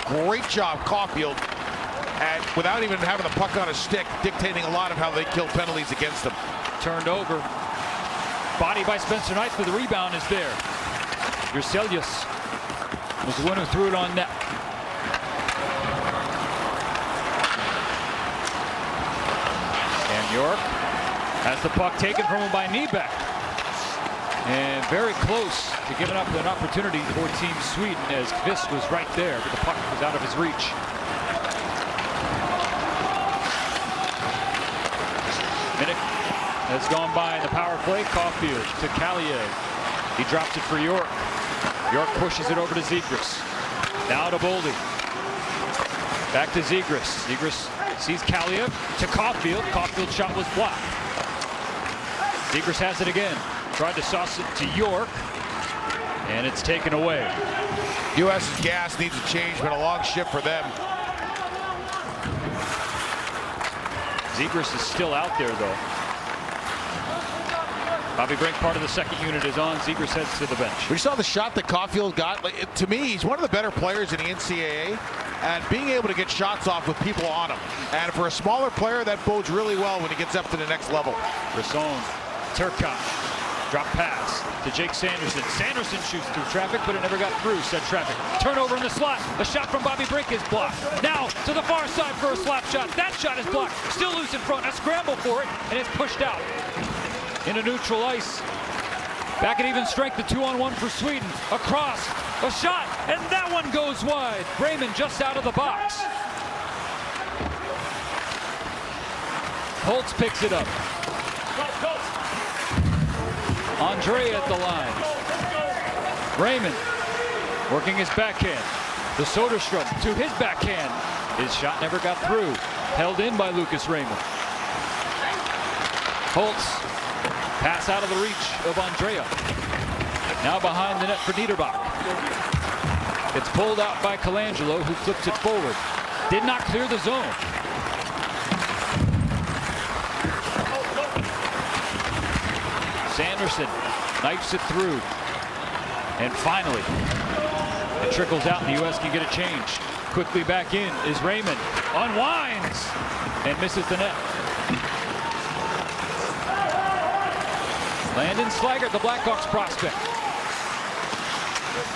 great job, Caulfield, at, without even having the puck on his stick, dictating a lot of how they kill penalties against them. Turned over. Body by Spencer Knight, but the rebound is there. Gerselius was the one who threw it on net. Cam York has the puck taken from him by Niebeck. And very close to giving up an opportunity for Team Sweden as Kvist was right there, but the puck was out of his reach. Minute has gone by in the power play. Caulfield to Kaliev. He drops it for York. York pushes it over to Zegras. Now to Boldy. Back to Zegras. Zegras sees Kaliev to Caulfield. Caulfield's shot was blocked. Zegras has it again. Tried to sauce it to York, and it's taken away. U.S.'s gas needs a change, but a long shift for them. Zegras is still out there, though. Bobby Brink, part of the second unit, is on. Zegras heads to the bench. We saw the shot that Caulfield got. To me, he's one of the better players in the NCAA, and being able to get shots off with people on him. And for a smaller player, that bodes really well when he gets up to the next level. Brisson, Turcotte, drop pass to Jake Sanderson. Sanderson shoots through traffic, but it never got through, said traffic. Turnover in the slot. A shot from Bobby Brink is blocked. Now to the far side for a slap shot. That shot is blocked. Still loose in front. A scramble for it, and it's pushed out into neutral ice. Back at even strength, the 2-on-1 for Sweden. Across, a shot, and that one goes wide. Raymond just out of the box. Holtz picks it up. Andre at the line. Raymond working his backhand. The Soderstrom to his backhand. His shot never got through. Held in by Lucas Raymond. Holtz. Pass out of the reach of Andrea. Now behind the net for Niederbach. It's pulled out by Colangelo, who flips it forward. Did not clear the zone. Sanderson knifes it through. And finally, it trickles out and the U.S. can get a change. Quickly back in is Raymond. Unwinds and misses the net. Landon Slaggert, the Blackhawks prospect.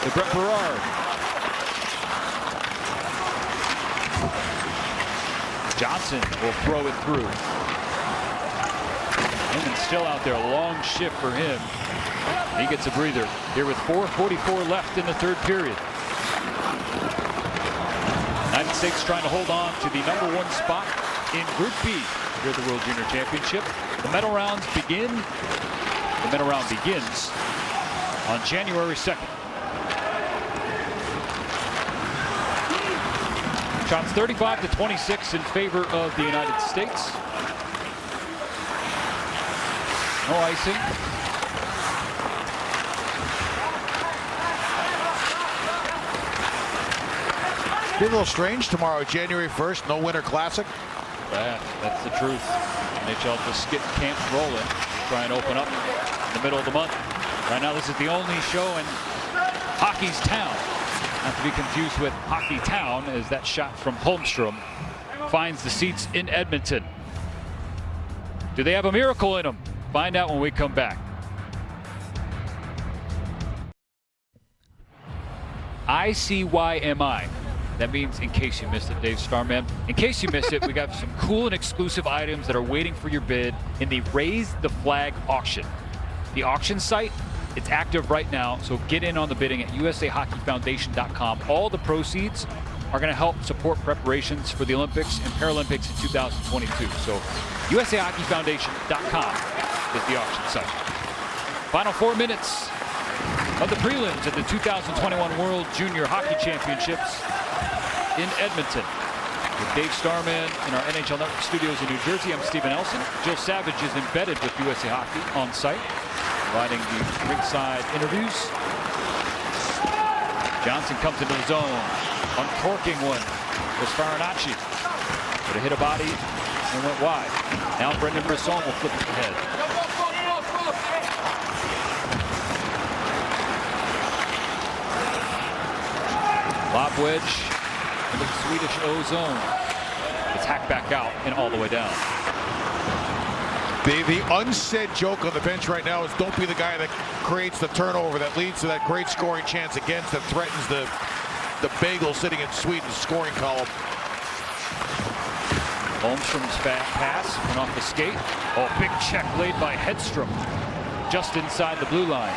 To Brett Berard. Johnson will throw it through. Raymond still out there. Long shift for him. He gets a breather here with 4:44 left in the third period. United States trying to hold on to the #1 spot in Group B here at the World Junior Championship. The medal rounds begin. The medal round begins on January 2nd. Shots 35-26 in favor of the United States. No icing. Be a little strange tomorrow, January 1st, no Winter Classic. That's the truth. NHL just get camps rolling, try and open up in the middle of the month. Right now, this is the only show in Hockey's Town. Not to be confused with Hockey Town, as that shot from Holmstrom finds the seats in Edmonton. Do they have a miracle in them? Find out when we come back. ICYMI. That means in case you missed it, Dave Starman. In case you missed it, we got some cool and exclusive items that are waiting for your bid in the Raise the Flag auction. The auction site, it's active right now, so get in on the bidding at usahockeyfoundation.com. All the proceeds are going to help support preparations for the Olympics and Paralympics in 2022. So usahockeyfoundation.com is the auction site. Final 4 minutes of the prelims at the 2021 World Junior Hockey Championships in Edmonton. With Dave Starman in our NHL Network studios in New Jersey, I'm Stephen Elson. Jill Savage is embedded with USA Hockey on site, providing the ringside interviews. Johnson comes into the zone, uncorking one was Farinacci. But hit a body and went wide. Now Brendan Brisson will flip it ahead. Lob wedge into the Swedish O zone. It's hacked back out and all the way down. The unsaid joke on the bench right now is don't be the guy that creates the turnover that leads to that great scoring chance against that threatens the bagel sitting in Sweden's scoring column. Holmstrom's fast pass went off the skate. Oh, big check laid by Hedstrom just inside the blue line.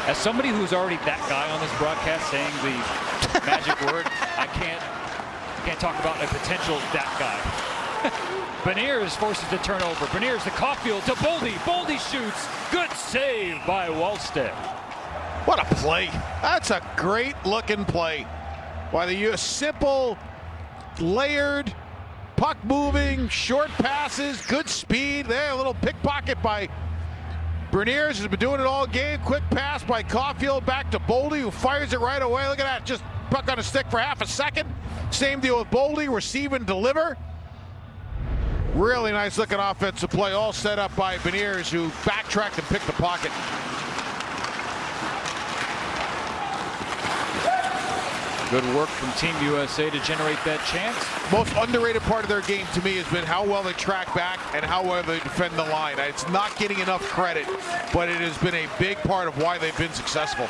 As somebody who's already that guy on this broadcast saying the magic word, I can't talk about a potential that guy. Beniers forces the turnover. Beniers to Caulfield to Boldy. Boldy shoots. Good save by Wallstedt. What a play. That's a great looking play. By the US, simple, layered, puck moving, short passes, good speed. There, a little pickpocket by Beniers, has been doing it all game. Quick pass by Caulfield back to Boldy, who fires it right away. Look at that, just puck on a stick for half a second. Same deal with Boldy, receive and deliver. Really nice looking offensive play, all set up by Beniers, who backtracked and picked the pocket. Good work from Team USA to generate that chance. Most underrated part of their game to me has been how well they track back and how well they defend the line. It's not getting enough credit, but it has been a big part of why they've been successful.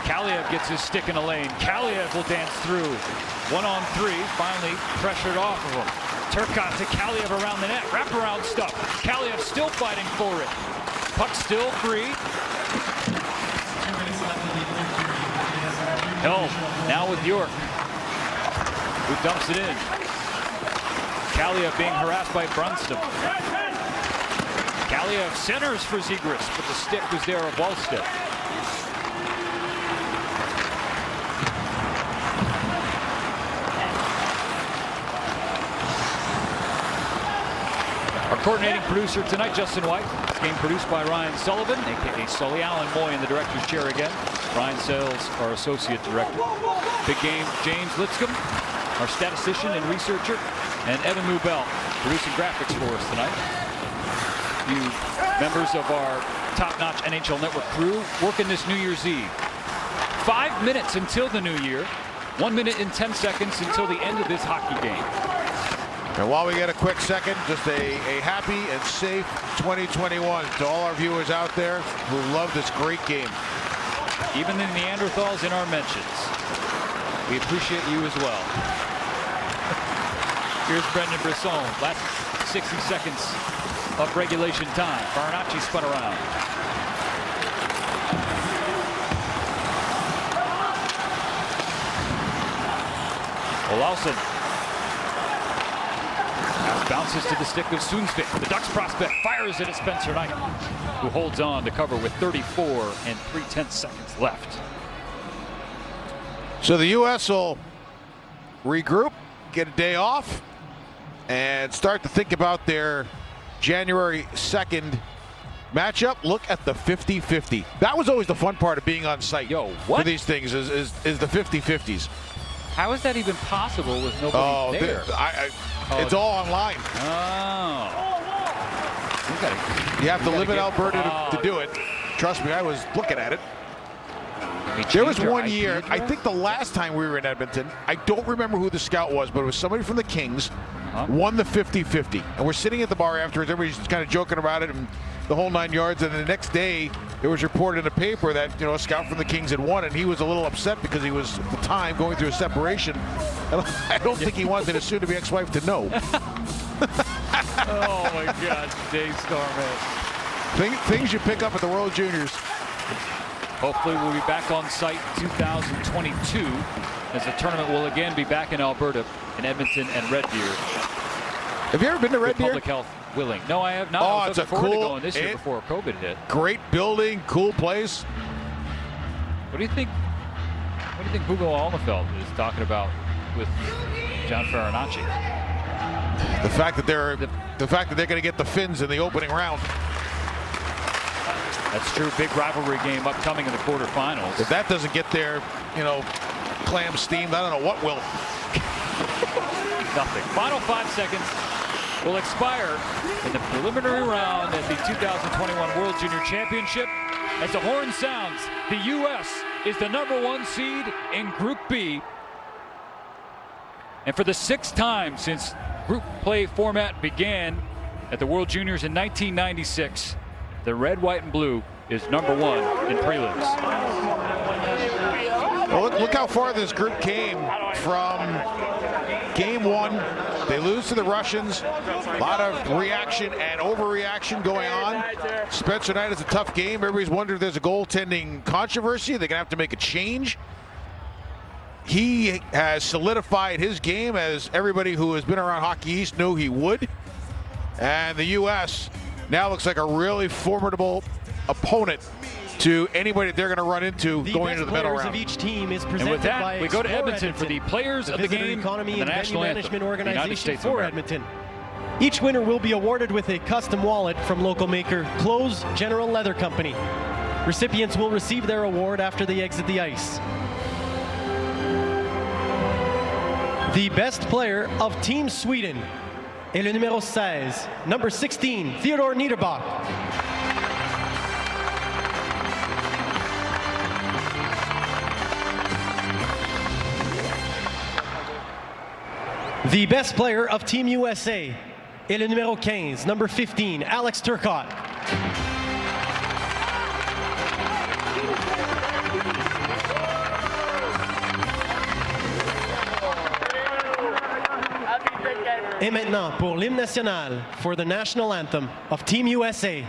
Kaliev gets his stick in the lane. Kaliev will dance through. 1-on-3, finally pressured off of him. Turcotte to Kaliev around the net. Wraparound stuff. Kaliev still fighting for it. Puck still free. Hill now with York, who dumps it in. Kaliev being harassed by Brunstam. Kaliev centers for Zegras, but the stick was there of Wallstedt. Our coordinating producer tonight, Justin White. This game produced by Ryan Sullivan, a.k.a. Sully. Alan Moy in the director's chair again. Ryan Sales, our associate director. Big game, James Lipscomb, our statistician and researcher, and Evan Mubel, producing graphics for us tonight. You members of our top-notch NHL Network crew working this New Year's Eve. 5 minutes until the new year. 1 minute and 10 seconds until the end of this hockey game. And while we get a quick second, just a happy and safe 2021 to all our viewers out there who love this great game. Even the Neanderthals in our mentions. We appreciate you as well. Here's Brendan Brisson. Last 60 seconds of regulation time. Farinacci spun around. Olausen. Bounces to the stick of Sundqvist. The Ducks prospect fires it at Spencer Knight, who holds on to cover with 34 and 3/10 seconds left. So the U.S. will regroup, get a day off, and start to think about their January 2nd matchup. Look at the 50-50. That was always the fun part of being on site. Yo, what? For these things is the 50-50s. How is that even possible with nobody there? It's all online. Oh. You have to live in Alberta to do it. Trust me, I was looking at it. There was one year, I think the last time we were in Edmonton, I don't remember who the scout was, but it was somebody from the Kings, won the 50-50. And we're sitting at the bar afterwards, everybody's kind of joking about it and the whole 9 yards. And the next day, it was reported in the paper that, a scout from the Kings had won, and he was a little upset because he was, at the time, going through a separation. And I don't think he wanted his soon-to-be ex-wife to know. Oh, my God, Dave Starman. Things you pick up at the World Juniors. Hopefully we'll be back on site in 2022 as the tournament will again be back in Alberta, in Edmonton and Red Deer. Have you ever been to Red Deer? Public health willing. No, I have not. Oh, it's a cool. Going this year before COVID hit. Great building, cool place. What do you think? What do you think Hugo Alnefeld is talking about with John Farinacci? The fact that they're going to get the Finns in the opening round. That's true. Big rivalry game upcoming in the quarterfinals. If that doesn't get their, clam steamed, I don't know what will. Nothing. Final 5 seconds will expire in the preliminary round at the 2021 World Junior Championship. As the horn sounds, the U.S. is the #1 seed in Group B. And for the 6th time since group play format began at the World Juniors in 1996, the red, white, and blue is #1 in prelims. Well, look how far this group came from game 1. They lose to the Russians. A lot of reaction and overreaction going on. Spencer Knight is a tough game. Everybody's wondering if there's a goaltending controversy. They're going to have to make a change. He has solidified his game, as everybody who has been around Hockey East knew he would. And the U.S. now looks like a really formidable opponent to anybody that they're going to run into going into the medal round. Of each team is and with that, we go to Edmonton for the players of the game economy and the and national management anthem, organization for Edmonton. Each winner will be awarded with a custom wallet from local maker Close General Leather Company. Recipients will receive their award after they exit the ice. The best player of Team Sweden est le numéro 16, number 16, Theodor Niederbach. The best player of Team USA est le numéro 15, number 15, Alex Turcotte. Et maintenant, pour l'hymne national, for the national anthem of Team USA.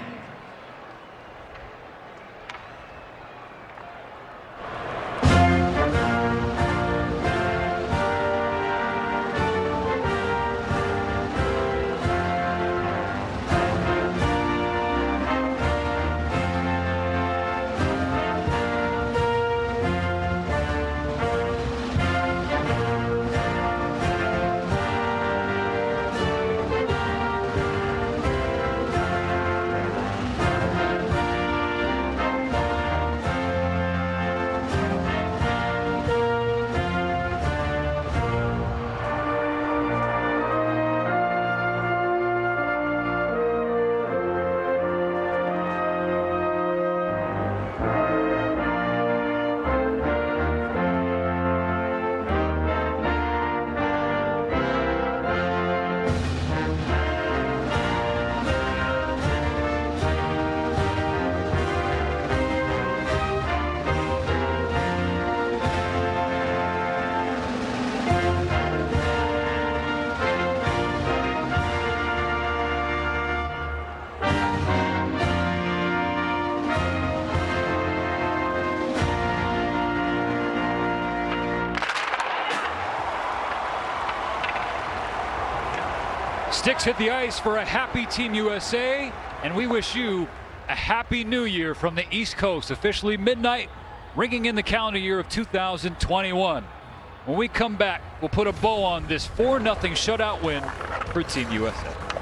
Sticks hit the ice for a happy Team USA, and we wish you a happy new year from the East Coast. Officially midnight, ringing in the calendar year of 2021. When we come back, we'll put a bow on this 4-0 shutout win for Team USA.